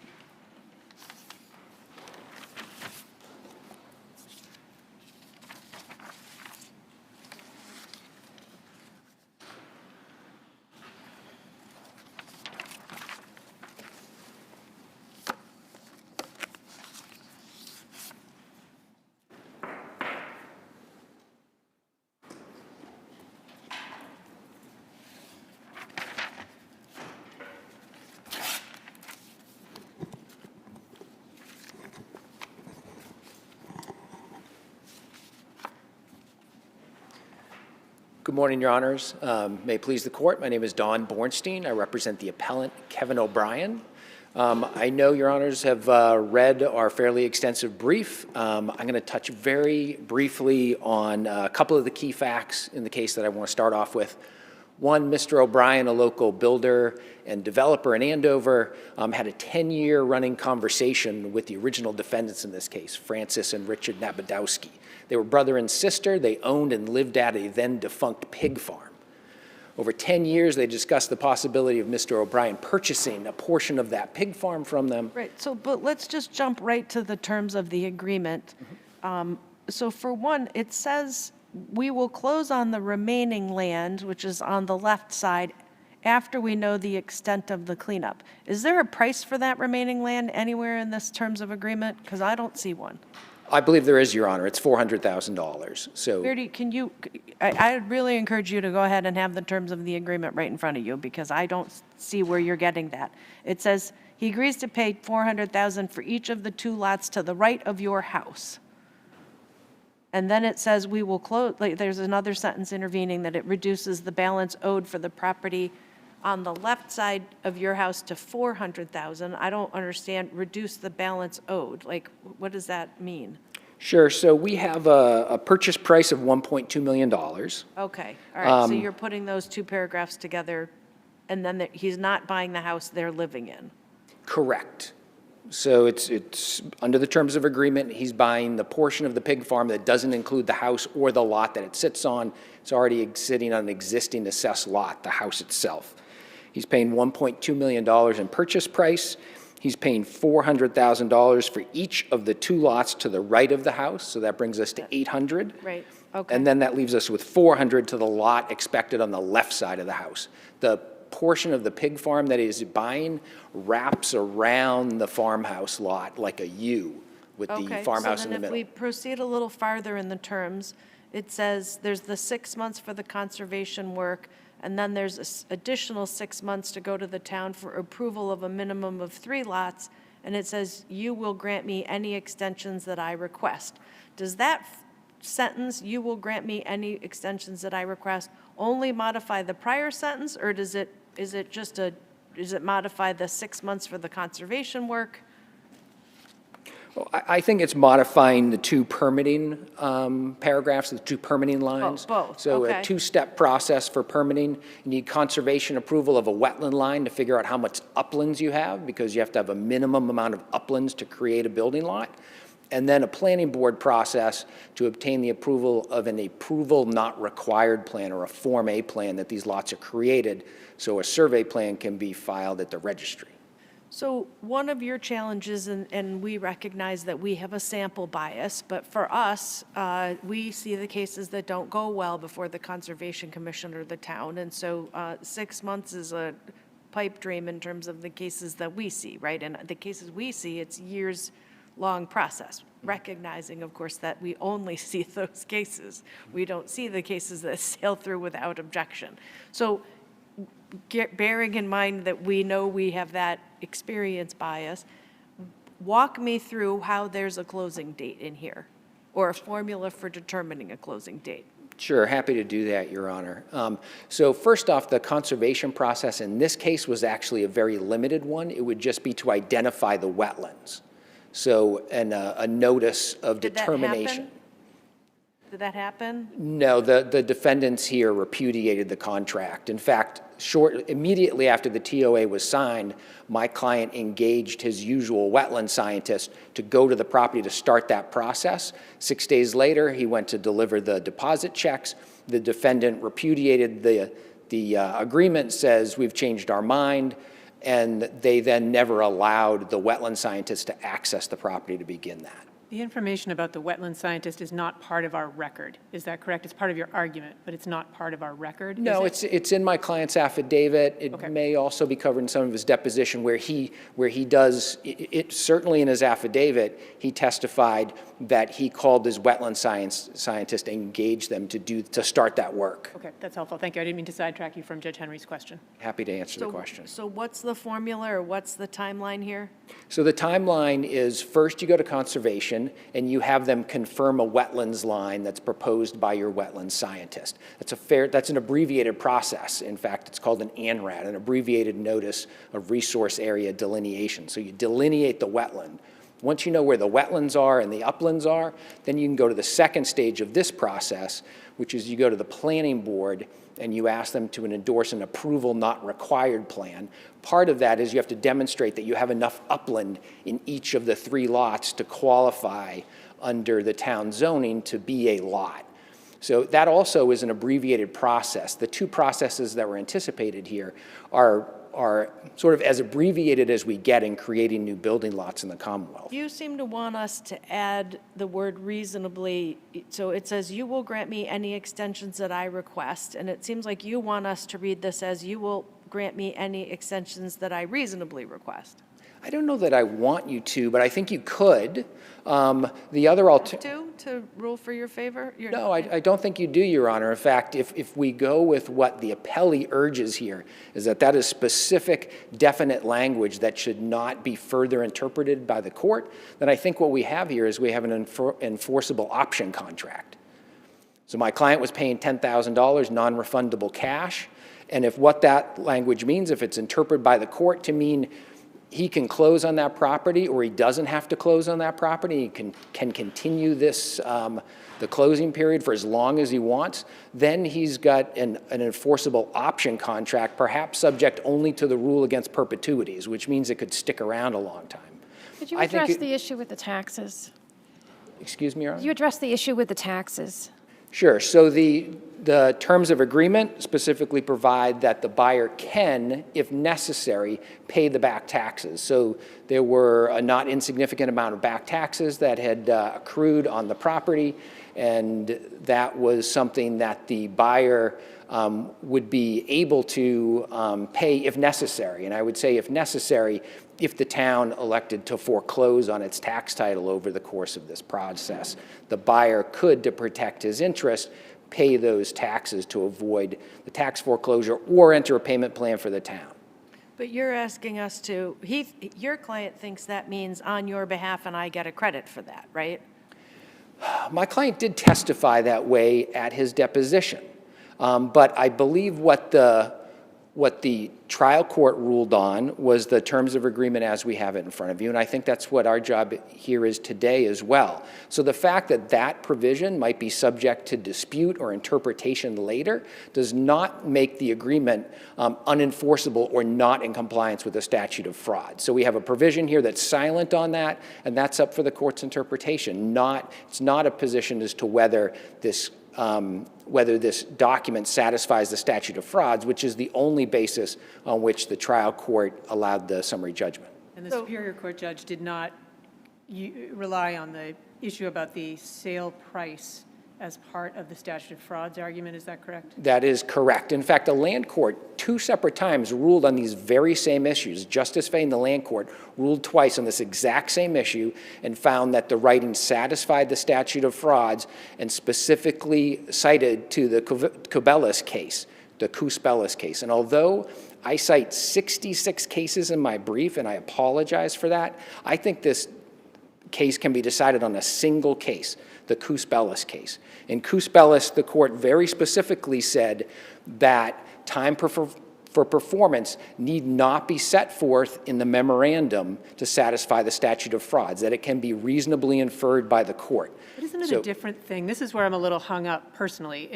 Good morning, Your Honors. May it please the Court, my name is Don Bornstein. I represent the appellant, Kevin O'Brien. I know Your Honors have read our fairly extensive brief. I'm going to touch very briefly on a couple of the key facts in the case that I want to start off with. One, Mr. O'Brien, a local builder and developer in Andover, had a 10-year running conversation with the original defendants in this case, Francis and Richard Nabadowski. They were brother and sister. They owned and lived at a then-defunct pig farm. Over 10 years, they discussed the possibility of Mr. O'Brien purchasing a portion of that pig farm from them.
Right, so, but let's just jump right to the terms of the agreement. So for one, it says we will close on the remaining land, which is on the left side, after we know the extent of the cleanup. Is there a price for that remaining land anywhere in this terms of agreement? Because I don't see one.
I believe there is, Your Honor. It's $400,000. So,
Where do you, can you, I'd really encourage you to go ahead and have the terms of the agreement right in front of you, because I don't see where you're getting that. It says, he agrees to pay $400,000 for each of the 2 lots to the right of your house. And then it says we will close, like, there's another sentence intervening that it reduces the balance owed for the property on the left side of your house to $400,000. I don't understand, reduce the balance owed. Like, what does that mean?
sure. So we have a purchase price of $1.2 million.
Okay, all right, so you're putting those 2 paragraphs together, and then he's not buying the house they're living in.
Correct. So it's under the terms of agreement, he's buying the portion of the pig farm that doesn't include the house or the lot that it sits on. It's already sitting on an existing assessed lot, the house itself. He's paying $1.2 million in purchase price. He's paying $400,000 for each of the 2 lots to the right of the house, so that brings us to $800,000.
Right, okay.
And then that leaves us with $400,000 to the lot expected on the left side of the house. The portion of the pig farm that he's buying wraps around the farmhouse lot like a U with the farmhouse in the
So then
middle.
if we proceed a little farther in the terms, it says there's the 6 months for the conservation work, and then there's additional 6 months to go to the town for approval of a minimum of 3 lots, and it says, you will grant me any extensions that I request. Does that sentence, you will grant me any extensions that I request, only modify the prior sentence, or does it modify the 6 months for the conservation work?
Well, I think it's modifying the two permitting paragraphs, the two permitting lines.
both,
So
okay.
a two-step process for permitting. You need conservation approval of a wetland line to figure out how much uplands you have, because you have to have a minimum amount of uplands to create a building lot. And then a planning board process to obtain the approval of an approval not required plan, or a Form A plan that these lots are created, so a survey plan can be filed at the registry.
So one of your challenges, and we recognize that we have a sample bias, but for us, we see the cases that don't go well before the Conservation Commission or the town, and so 6 months is a pipe dream in terms of the cases that we see, right? And the cases we see, it's years-long process, recognizing, of course, that we only see those cases. We don't see the cases that sail through without objection. So bearing in mind that we know we have that experience bias, walk me through how there's a closing date in here, or a formula for determining a closing date.
Sure, happy to do that, Your Honor. So first off, the conservation process in this case was actually a very limited one. It would just be to identify the wetlands. So, and a notice of determination.
Did that happen?
No, the defendants here repudiated the contract. In fact, immediately after the TOA was signed, my client engaged his usual wetland scientist to go to the property to start that process. 6 days later, he went to deliver the deposit checks. The defendant repudiated the agreement, says we've changed our mind, and they then never allowed the wetland scientist to access the property to begin that.
The information about the wetland scientist is not part of our record. Is that correct? It's part of your argument, but it's not part of our record?
No,
is it?
it's in my client's affidavit. It
Okay.
may also be covered in some of his deposition where he does, it certainly in his affidavit, he testified that he called his wetland scientist and engaged them to start that work.
Okay, that's helpful. Thank you. I didn't mean to sidetrack you from Judge Henry's question.
Happy to answer the question.
So what's the formula, or what's the timeline here?
So the timeline is, first you go to conservation and you have them confirm a wetlands line that's proposed by your wetlands scientist. That's an abbreviated process. In fact, it's called an ANRAD, an abbreviated notice of resource area delineation. So you delineate the wetland. Once you know where the wetlands are and the uplands are, then you can go to the second stage of this process, which is you go to the planning board and you ask them to endorse an approval not required plan. Part of that is you have to demonstrate that you have enough upland in each of the 3 lots to qualify under the town zoning to be a lot. So that also is an abbreviated process. The 2 processes that were anticipated here are sort of as abbreviated as we get in creating new building lots in the Commonwealth.
You seem to want us to add the word reasonably, so it says, you will grant me any extensions that I request, and it seems like you want us to read this as, you will grant me any extensions that I reasonably request.
I don't know that I want you to, but I think you could. The other
To rule for your favor?
No, I don't think you do, Your Honor. In fact, if we go with what the appellee urges here, is that is specific, definite language that should not be further interpreted by the court, then I think what we have here is we have an enforceable option contract. So my client was paying $10,000 non-refundable cash, and if what that language means, if it's interpreted by the court to mean he can close on that property or he doesn't have to close on that property, he can continue this, the closing period for as long as he wants, then he's got an enforceable option contract, perhaps subject only to the rule against perpetuities, which means it could stick around a long time.
Could you address the issue with the taxes?
Excuse me, Your Honor?
Could you address the issue with the taxes?
Sure. So the The terms of agreement specifically provide that the buyer can, if necessary, pay the back taxes. So there were a not insignificant amount of back taxes that had accrued on the property, and that was something that the buyer would be able to pay if necessary. And I would say if necessary, if the town elected to foreclose on its tax title over the course of this process. The buyer could, to protect his interest, pay those taxes to avoid the tax foreclosure or enter a payment plan for the town.
But you're asking us to, your client thinks that means on your behalf and I get a credit for that, right?
My client did testify that way at his deposition, but I believe what the trial court ruled on was the terms of agreement as we have it in front of you, and I think that's what our job here is today as well. So the fact that that provision might be subject to dispute or interpretation later does not make the agreement unenforceable or not in compliance with the statute of fraud. So we have a provision here that's silent on that, and that's up for the court's interpretation. It's not a position as to whether this document satisfies the statute of frauds, which is the only basis on which the trial court allowed the summary judgment.
And the Superior Court judge did not rely on the issue about the sale price as part of the statute of frauds argument, is that correct?
That is correct. In fact, the land court 2 separate times ruled on these very same issues. Justice Fay in the land court ruled twice on this exact same issue and found that the writing satisfied the statute of frauds and specifically cited to the Cubellis case, the Cousbellis case. And although I cite 66 cases in my brief, and I apologize for that, I think this case can be decided on a single case, the Cousbellis case. In Cousbellis, the court very specifically said that time for performance need not be set forth in the memorandum to satisfy the statute of frauds, that it can be reasonably inferred by the court.
But isn't it a different thing? This is where I'm a little hung up personally,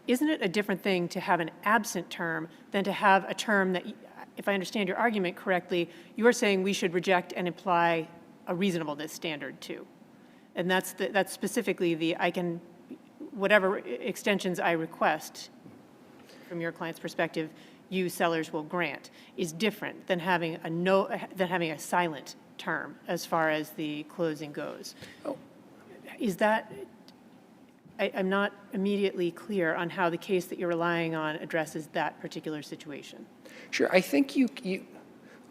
isn't it a different thing to have an absent term than to have a term that, if I understand your argument correctly, you're saying we should reject and apply a reasonableness standard to? And that's specifically the whatever extensions I request from your client's perspective, you sellers will grant, is different than having a silent term as far as the closing goes. Is that, I'm not immediately clear on how the case that you're relying on addresses that particular situation.
Sure, I think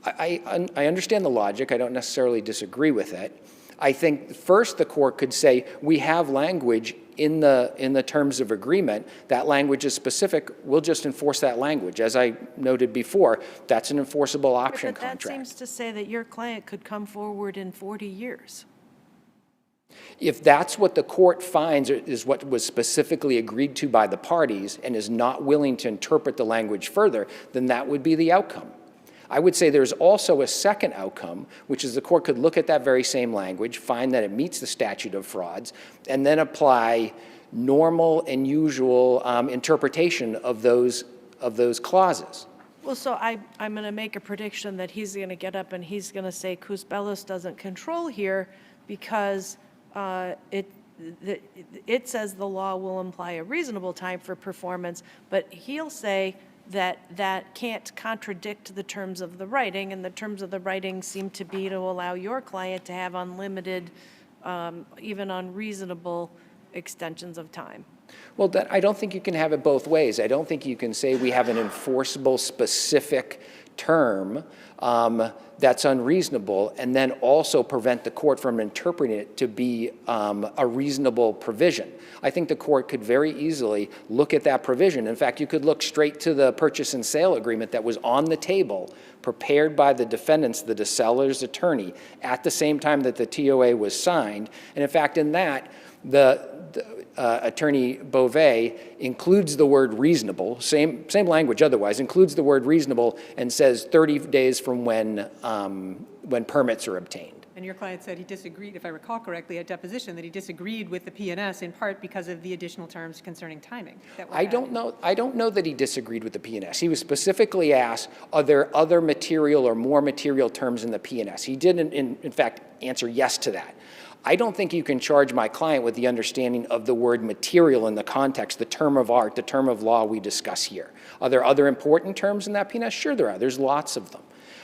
I understand the logic. I don't necessarily disagree with it. I think first the court could say we have language in the terms of agreement. That language is specific. We'll just enforce that language. As I noted before, that's an enforceable option contract.
But that seems to say that your client could come forward in 40 years.
If that's what the court finds is what was specifically agreed to by the parties and is not willing to interpret the language further, then that would be the outcome. I would say there's also a second outcome, which is the court could look at that very same language, find that it meets the statute of frauds, and then apply normal and usual interpretation of those clauses.
Well, so I'm going to make a prediction that he's going to get up and he's going to say Cousbellis doesn't control here because it says the law will imply a reasonable time for performance, but he'll say that can't contradict the terms of the writing, and the terms of the writing seem to be to allow your client to have unlimited, even unreasonable extensions of time.
Well, I don't think you can have it both ways. I don't think you can say we have an enforceable specific term that's unreasonable and then also prevent the court from interpreting it to be a reasonable provision. I think the court could very easily look at that provision. In fact, you could look straight to the purchase and sale agreement that was on the table, prepared by the defendants, the seller's attorney, at the same time that the TOA was signed. And in fact, in that, Attorney Beauvais includes the word reasonable, same language otherwise, includes the word reasonable and says 30 days from when permits are obtained.
And your client said he disagreed, if I recall correctly, at deposition, that he disagreed with the P&S in part because of the additional terms concerning timing.
I don't know that he disagreed with the P&S. He was specifically asked, are there other material or more material terms in the P&S? He did, in fact, answer yes to that. I don't think you can charge my client with the understanding of the word material in the context, the term of art, the term of law we discuss here. Are there other important terms in that PNS? Sure there are. There's lots of them.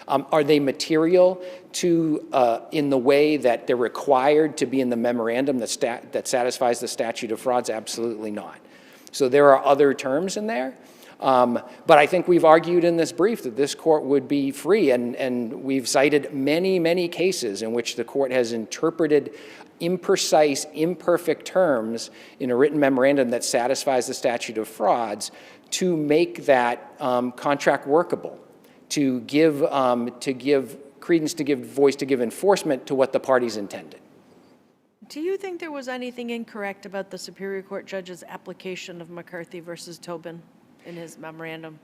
Are they material to, in the way that they're required to be in the memorandum that satisfies the statute of frauds? Absolutely not. So there are other terms in there. But I think we've argued in this brief that this court would be free, and we've cited many, many cases in which the court has interpreted imprecise, imperfect terms in a written memorandum that satisfies the statute of frauds to make that contract workable, to give credence, to give voice, to give enforcement to what the parties intended.
Do you think there was anything incorrect about the Superior Court judge's application of McCarthy versus Tobin in his memorandum?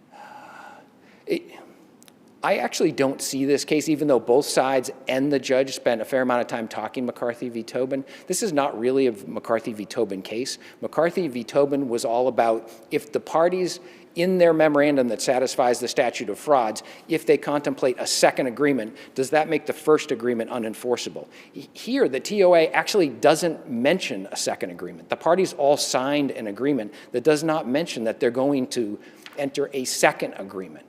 I actually don't see this case, even though both sides and the judge spent a fair amount of time talking McCarthy v. Tobin. This is not really a McCarthy v. Tobin case. McCarthy v. Tobin was all about if the parties in their memorandum that satisfies the statute of frauds, if they contemplate a second agreement, does that make the first agreement unenforceable? Here, the TOA actually doesn't mention a second agreement. The parties all signed an agreement that does not mention that they're going to enter a second agreement.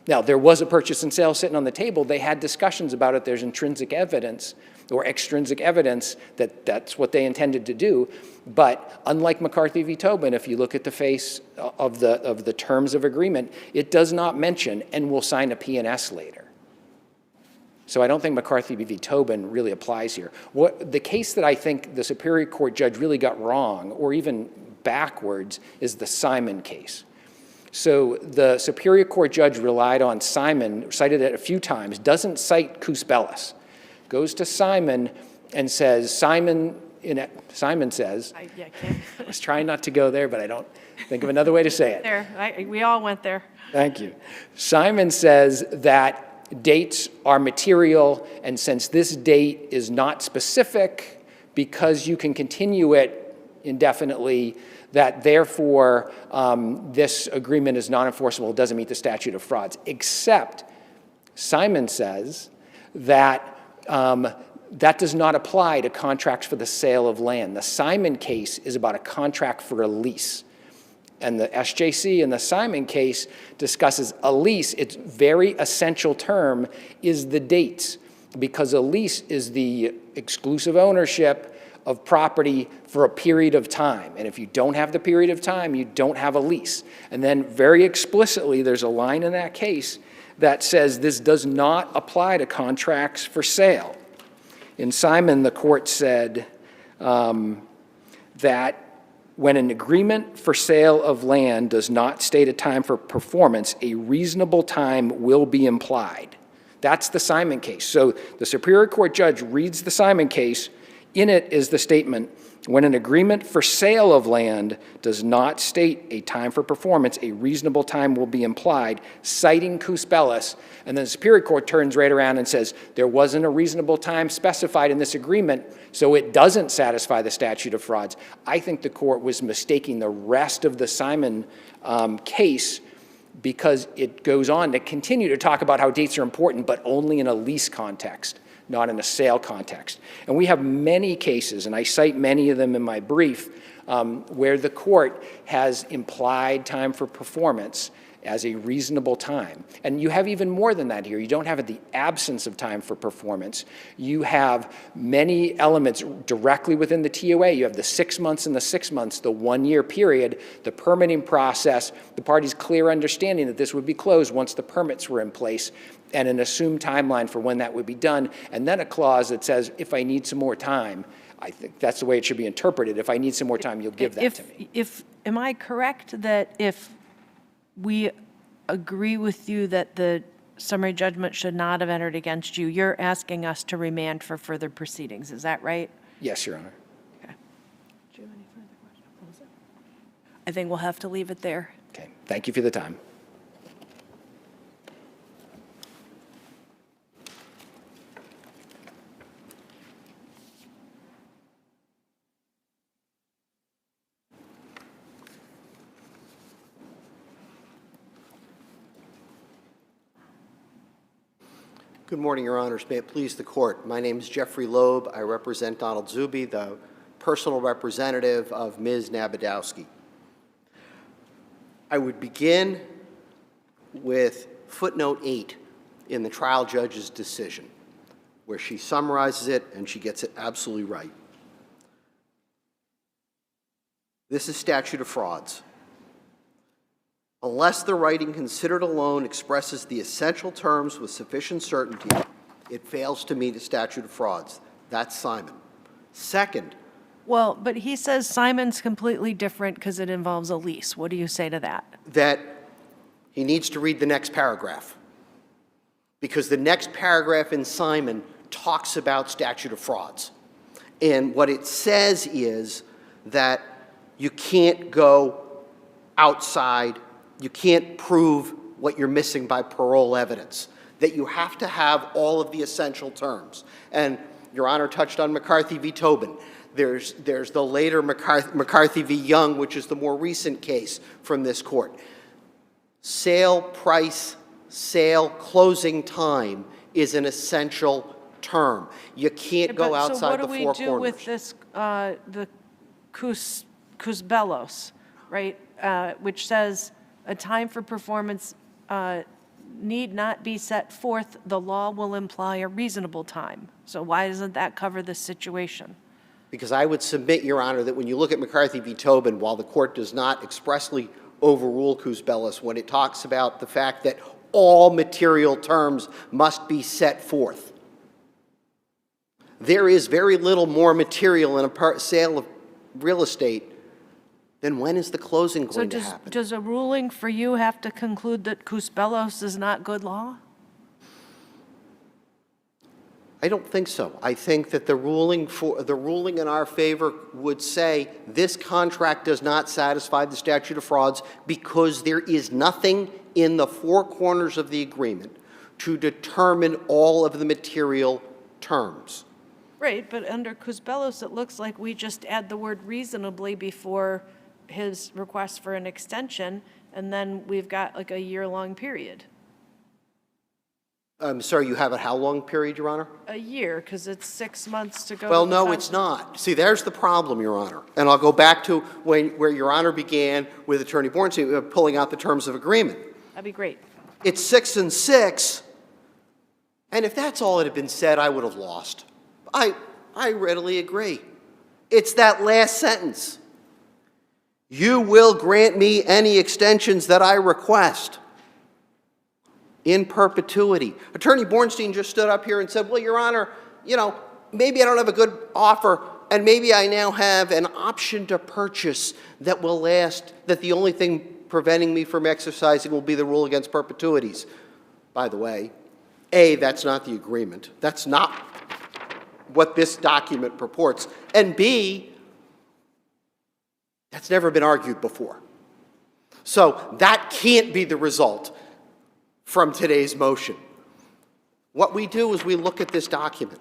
Now, there was a purchase and sale sitting on the table. They had discussions about it. There's intrinsic evidence or extrinsic evidence that that's what they intended to do. But unlike McCarthy v. Tobin, if you look at the face of the terms of agreement, it does not mention, and we'll sign a P&S later. So I don't think McCarthy v. Tobin really applies here. The case that I think the Superior Court judge really got wrong, or even backwards, is the Simon case. So the Superior Court judge relied on Simon, cited it a few times, doesn't cite Cus Bellis, goes to Simon and says, Simon says, I was trying not to go there, but I don't think of another way to say it.
We all went there.
Thank you. Simon says that dates are material, and since this date is not specific, because you can continue it indefinitely, that therefore this agreement is non-enforceable, doesn't meet the statute of frauds, except Simon says that that does not apply to contracts for the sale of land. The Simon case is about a contract for a lease. And the SJC in the Simon case discusses a lease. Its very essential term is the dates, because a lease is the exclusive ownership of property for a period of time. And if you don't have the period of time, you don't have a lease. And then very explicitly, there's a line in that case that says this does not apply to contracts for sale. In Simon, the court said that when an agreement for sale of land does not state a time for performance, a reasonable time will be implied. That's the Simon case. So the Superior Court judge reads the Simon case. In it is the statement, when an agreement for sale of land does not state a time for performance, a reasonable time will be implied, citing Cus Bellis. And then the Superior Court turns right around and says, there wasn't a reasonable time specified in this agreement, so it doesn't satisfy the statute of frauds. I think the court was mistaking the rest of the Simon case, because it goes on to continue to talk about how dates are important, but only in a lease context, not in a sale context. And we have many cases, and I cite many of them in my brief, where the court has implied time for performance as a reasonable time. And you have even more than that here. You don't have the absence of time for performance. You have many elements directly within the TOA. You have the 6 months and the 6 months, the 1 year period, the permitting process, the parties' clear understanding that this would be closed once the permits were in place, and an assumed timeline for when that would be done, and then a clause that says, if I need some more time. I think that's the way it should be interpreted. If I need some more time, you'll give that to me.
Am I correct that if we agree with you that the summary judgment should not have entered against you, you're asking us to remand for further proceedings? Is that right?
Yes, Your Honor.
Okay. Do you have any further questions? I think we'll have to leave it there.
Okay. Thank you for the time.
Good morning, Your Honors. May it please the Court. My name is Jeffrey Loeb. I represent Donald ZUBE, the personal representative of Ms. Nabadowski. I would begin with footnote 8 in the trial judge's decision, where she summarizes it and she gets it absolutely right. This is statute of frauds. Unless the writing considered alone expresses the essential terms with sufficient certainty, it fails to meet a statute of frauds. That's Simon. Second,
Well, but he says Simon's completely different because it involves a lease. What do you say to that?
that he needs to read the next paragraph, because the next paragraph in Simon talks about statute of frauds. And what it says is that you can't go outside, you can't prove what you're missing by parole evidence, that you have to have all of the essential terms. And Your Honor touched on McCarthy v. Tobin. There's the later McCarthy v. Young, which is the more recent case from this court. Sale price, sale closing time is an essential term. You can't go outside the four corners.
So what do we do with this, the Cusbellos, right, which says a time for performance need not be set forth, the law will imply a reasonable time. So why doesn't that cover this situation?
Because I would submit, Your Honor, that when you look at McCarthy v. Tobin, while the court does not expressly overrule Cusbellos, when it talks about the fact that all material terms must be set forth, there is very little more material in a sale of real estate than when is the closing going to happen.
Does a ruling for you have to conclude that Cusbellos is not good law?
I don't think so. I think that the ruling in our favor would say this contract does not satisfy the statute of frauds because there is nothing in the four corners of the agreement to determine all of the material terms.
Right, but under Cusbellos, it looks like we just add the word reasonably before his request for an extension, and then we've got like a year-long period.
I'm sorry, you have a how long period, Your Honor?
A year, because it's 6 months to go.
Well,
to the
no,
con-
it's not. See, there's the problem, Your Honor. And I'll go back to where Your Honor began with Attorney Bornstein, pulling out the terms of agreement.
That'd be great.
It's 6 and 6, and if that's all that had been said, I would have lost. I readily agree. It's that last sentence. You will grant me any extensions that I request in perpetuity. Attorney Bornstein just stood up here and said, well, Your Honor, you know, maybe I don't have a good offer, and maybe I now have an option to purchase that will last, that the only thing preventing me from exercising will be the rule against perpetuities. By the way, A, that's not the agreement. That's not what this document purports. And B, that's never been argued before. So that can't be the result from today's motion. What we do is we look at this document.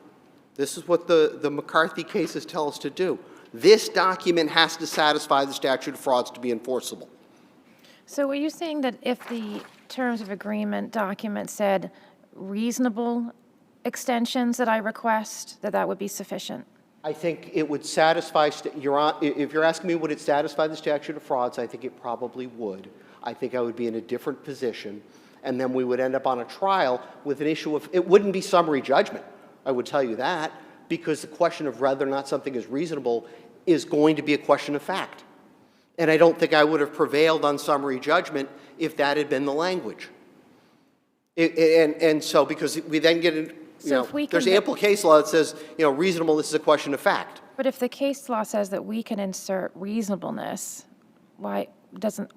This is what the McCarthy cases tell us to do. This document has to satisfy the statute of frauds to be enforceable.
So are you saying that if the terms of agreement document said reasonable extensions that I request, that would be sufficient?
I think it would satisfy, if you're asking me would it satisfy the statute of frauds, I think it probably would. I think I would be in a different position, and then we would end up on a trial with an issue of, it wouldn't be summary judgment, I would tell you that, because the question of whether or not something is reasonable is going to be a question of fact. And I don't think I would have prevailed on summary judgment if that had been the language. And so, because we then get in, there's ample case law that says, reasonableness is a question of fact.
But if the case law says that we can insert reasonableness, why is the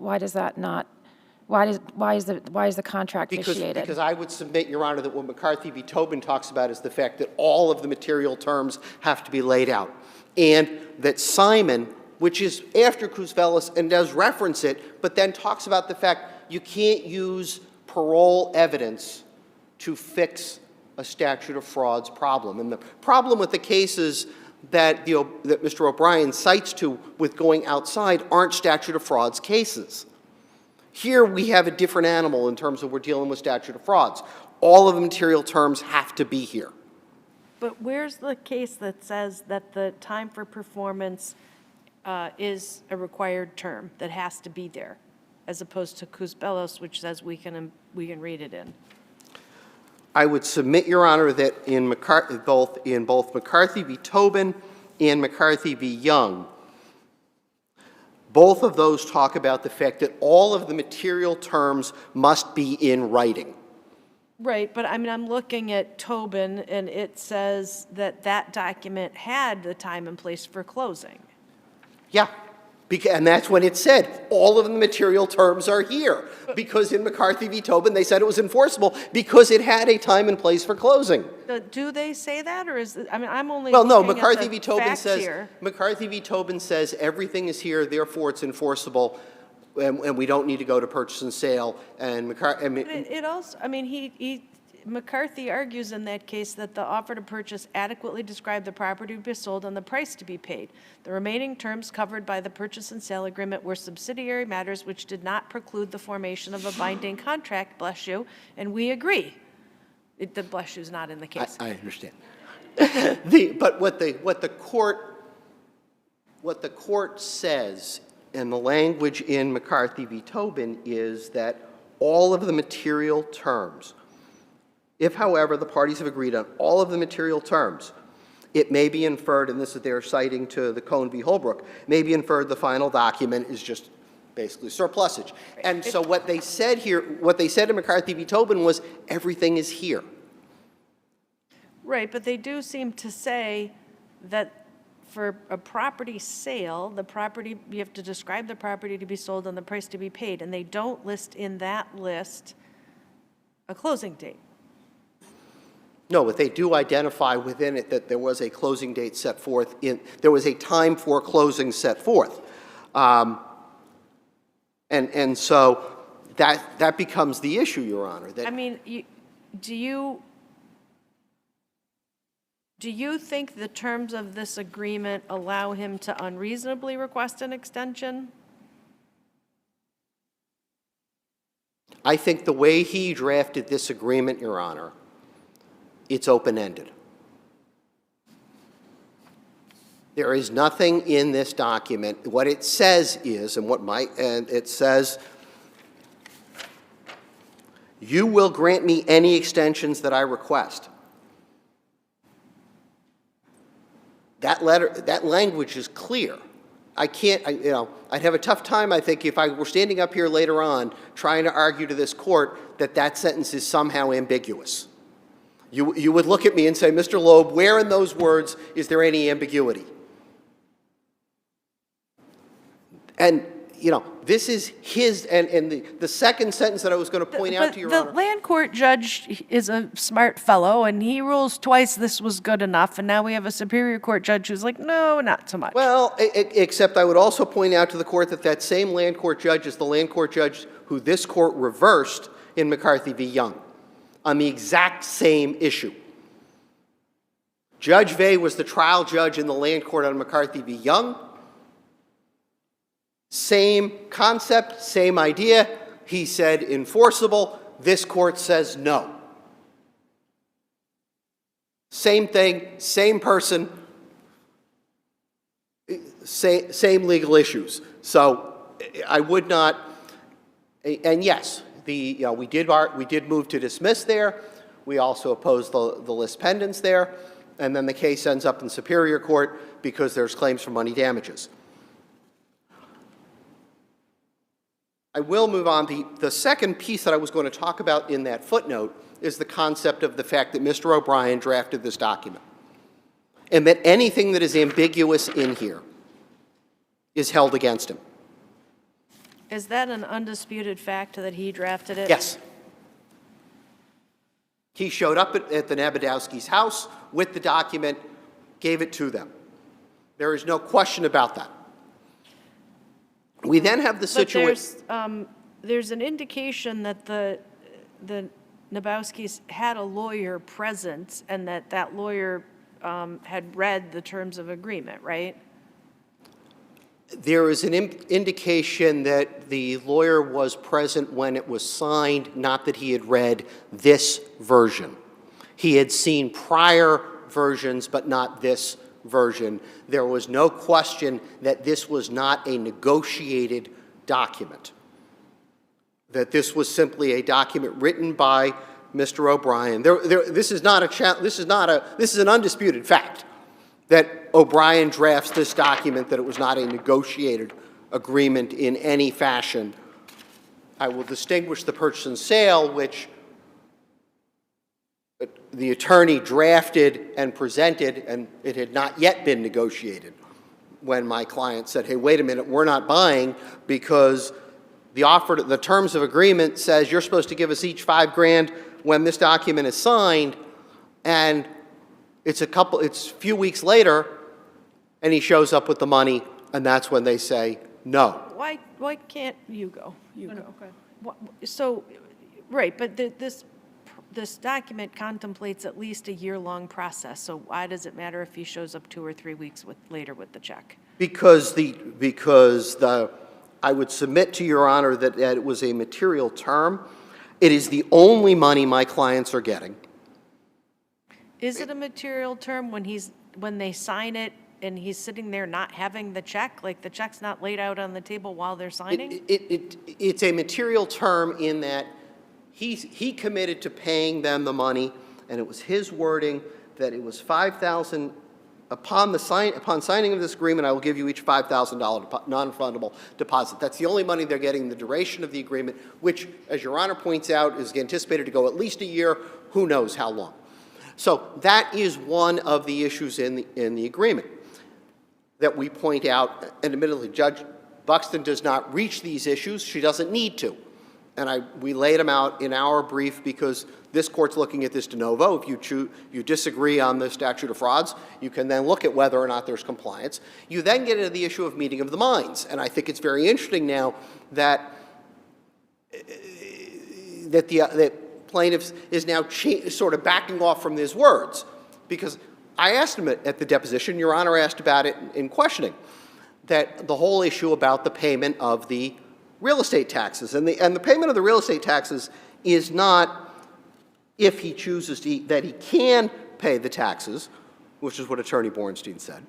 contract vitiated?
Because I would submit, Your Honor, that what McCarthy v. Tobin talks about is the fact that all of the material terms have to be laid out. And that Simon, which is after Cusbellos and does reference it, but then talks about the fact you can't use parole evidence to fix a statute of frauds problem. And the problem with the cases that Mr. O'Brien cites to with going outside aren't statute of frauds cases. Here we have a different animal in terms of we're dealing with statute of frauds. All of the material terms have to be here.
But where's the case that says that the time for performance is a required term that has to be there, as opposed to Kuzbelos, which says we can read it in?
I would submit, Your Honor, that in both McCarthy v. Tobin and McCarthy v. Young, both of those talk about the fact that all of the material terms must be in writing.
Right, but I mean, I'm looking at Tobin, and it says that that document had the time and place for closing.
Yeah, and that's when it said all of the material terms are here, because in McCarthy v. Tobin, they said it was enforceable because it had a time and place for closing.
Do they say that, or is it, I mean, I'm only
Well, no,
looking
McCarthy
at
v.
the
Tobin
facts
says,
here.
McCarthy v. Tobin says everything is here, therefore it's enforceable, and we don't need to go to purchase and sale. And
It also, I mean, McCarthy argues in that case that the offer to purchase adequately described the property to be sold and the price to be paid. The remaining terms covered by the purchase and sale agreement were subsidiary matters which did not preclude the formation of a binding contract, bless you, and we agree. The bless you's not in the case.
I understand. But what the court says, and the language in McCarthy v. Tobin, is that all of the material terms, if, however, the parties have agreed on all of the material terms, it may be inferred, and this is their citing to the Cohn v. Holbrook, may be inferred the final document is just basically surplusage. And so what they said here, what they said in McCarthy v. Tobin was everything is here.
Right, but they do seem to say that for a property sale, you have to describe the property to be sold and the price to be paid, and they don't list in that list a closing date.
No, but they do identify within it that there was a closing date set forth there was a time for closing set forth. And so that becomes the issue, Your Honor.
I mean, do you think the terms of this agreement allow him to unreasonably request an extension?
I think the way he drafted this agreement, Your Honor, it's open-ended. There is nothing in this document. What it says is, it says, you will grant me any extensions that I request. That language is clear. I'd have a tough time, I think, if I were standing up here later on trying to argue to this court that sentence is somehow ambiguous. You would look at me and say, Mr. Loeb, where in those words is there any ambiguity? And, this is his, and the second sentence that I was going to point out to Your Honor.
The land court judge is a smart fellow, and he rules twice this was good enough, and now we have a Superior Court judge who's like, no, not so much.
Well, except I would also point out to the court that same land court judge is the land court judge who this court reversed in McCarthy v. Young on the exact same issue. Judge Vey was the trial judge in the land court on McCarthy v. Young. Same concept, same idea. He said enforceable. This court says no. Same thing, same person, same legal issues. So I would not, and yes, we did move to dismiss there. We also opposed the lis pendens there, and then the case ends up in Superior Court because there's claims for money damages. I will move on. The second piece that I was going to talk about in that footnote is the concept of the fact that Mr. O'Brien drafted this document, and that anything that is ambiguous in here is held against him.
Is that an undisputed fact that he drafted it?
Yes. He showed up at the Nabadowski's house with the document, gave it to them. There is no question about that. We then have the situation.
But there's an indication that the Nabowskis had a lawyer present, and that lawyer had read the terms of agreement, right?
There is an indication that the lawyer was present when it was signed, not that he had read this version. He had seen prior versions, but not this version. There was no question that this was not a negotiated document, that this was simply a document written by Mr. O'Brien. This is an undisputed fact that O'Brien drafts this document, that it was not a negotiated agreement in any fashion. I will distinguish the purchase and sale, which the attorney drafted and presented, and it had not yet been negotiated when my client said, hey, wait a minute, we're not buying because the terms of agreement says you're supposed to give us each $5,000 when this document is signed, and it's a few weeks later, and he shows up with the money, and that's when they say no.
Why can't you go? You
No, no,
go.
go ahead.
So, right, but this document contemplates at least a year-long process, so why does it matter if he shows up 2 or 3 weeks later with the check?
Because I would submit to Your Honor that it was a material term. It is the only money my clients are getting.
Is it a material term when they sign it and he's sitting there not having the check? Like the check's not laid out on the table while they're signing?
It's a material term in that he committed to paying them the money, and it was his wording that it was $5,000. Upon signing of this agreement, I will give you each $5,000 non-refundable deposit. That's the only money they're getting in the duration of the agreement, which, as Your Honor points out, is anticipated to go at least a year, who knows how long. So that is one of the issues in the agreement that we point out, and admittedly, Judge Buxton does not reach these issues. She doesn't need to. And we laid them out in our brief because this court's looking at this de novo. If you disagree on the statute of frauds, you can then look at whether or not there's compliance. You then get into the issue of meeting of the minds. And I think it's very interesting now that the plaintiff is now sort of backing off from his words. Because I asked him at the deposition, Your Honor asked about it in questioning, that the whole issue about the payment of the real estate taxes. And the payment of the real estate taxes is not if he chooses that he can pay the taxes, which is what Attorney Bornstein said.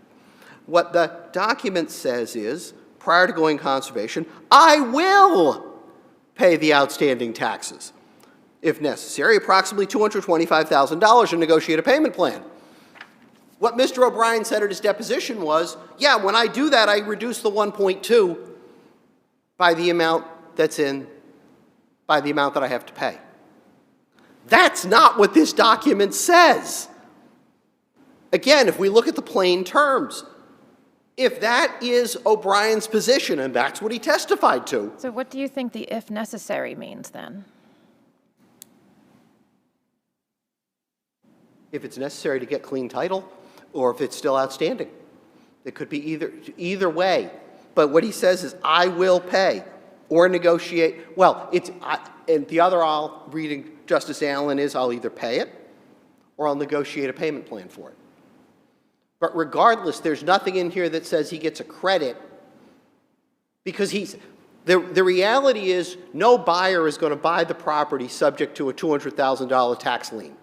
What the document says is, prior to going conservation, I will pay the outstanding taxes, if necessary, approximately $225,000, and negotiate a payment plan. What Mr. O'Brien said at his deposition was, yeah, when I do that, I reduce the 1.2 by the amount that I have to pay. That's not what this document says. Again, if we look at the plain terms, if that is O'Brien's position, and that's what he testified to.
So what do you think the if necessary means then?
If it's necessary to get clean title, or if it's still outstanding. It could be either way. But what he says is, I will pay or negotiate. Well, and the other I'll reading Justice Allen is, I'll either pay it or I'll negotiate a payment plan for it. But regardless, there's nothing in here that says he gets a credit because the reality is no buyer is going to buy the property subject to a $200,000 tax lien.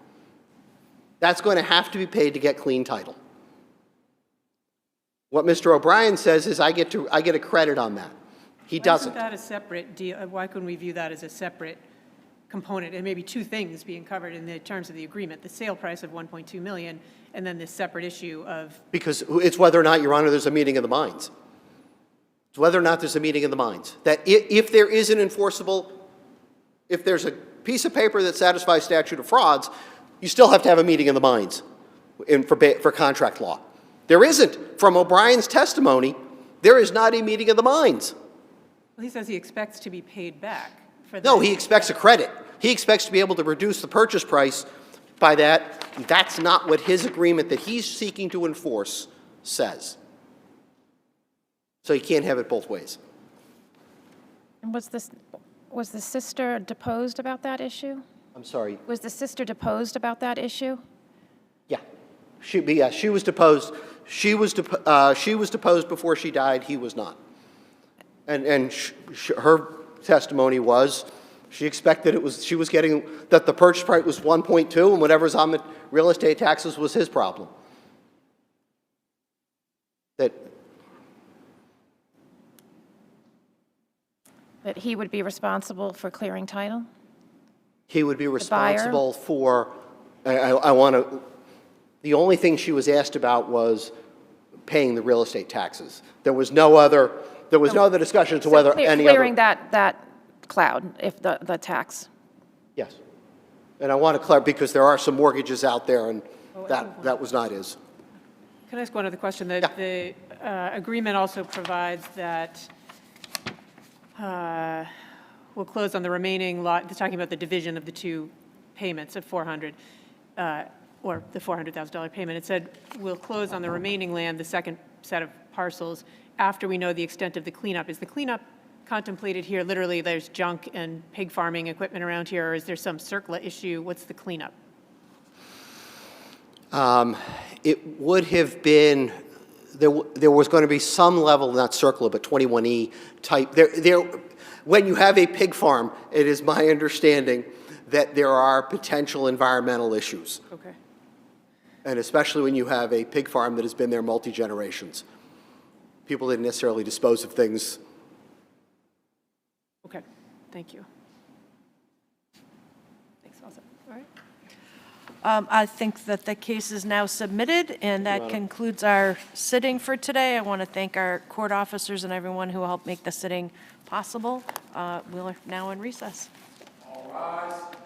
That's going to have to be paid to get clean title. What Mr. O'Brien says is I get a credit on that. He doesn't.
Why isn't that a separate deal? Why couldn't we view that as a separate component and maybe two things being covered in the terms of the agreement, the sale price of $1.2 million and then this separate issue of... Because
it's whether or not, Your Honor, there's a meeting of the minds. It's whether or not there's a meeting of the minds. That if there is an enforceable, if there's a piece of paper that satisfies statute of frauds, you still have to have a meeting of the minds for contract law. There isn't. From O'Brien's testimony, there is not a meeting of the minds.
Well, he says he expects to be paid back for that.
No, he expects a credit. He expects to be able to reduce the purchase price by that. That's not what his agreement that he's seeking to enforce says. So he can't have it both ways.
And was the sister deposed about that issue?
I'm sorry.
Was the sister deposed about that issue?
Yeah. She was deposed. She was deposed before she died. He was not. And her testimony was, she expected she was getting, that the purchase price was 1.2, and whatever's on the real estate taxes was his problem. That
he would be responsible for clearing title?
he would be
buyer?
responsible for, I want to, the only thing she was asked about was paying the real estate taxes. There was no other discussion as to whether any other.
Clearing that cloud, if the tax.
Yes. And I want to clarify, because there are some mortgages out there, and that was not his.
Can I ask one other question? The agreement also provides that we'll close on the remaining lot, talking about the division of the two payments of 400, or the $400,000 payment. It said we'll close on the remaining land, the second set of parcels, after we know the extent of the cleanup. Is the cleanup contemplated here? Literally, there's junk and pig farming equipment around here, or is there some CERCLA issue? What's the cleanup?
It would have been, there was going to be some level, not CERCLA, but 21E type. When you have a pig farm, it is my understanding that there are potential environmental issues.
Okay.
And especially when you have a pig farm that has been there multi-generations. People didn't necessarily dispose of things.
Okay, thank you. Thanks, Elsa. All right.
I think that the case is now submitted, and that concludes our sitting for today. I want to thank our court officers and everyone who helped make the sitting possible. We're now in recess.
All rise.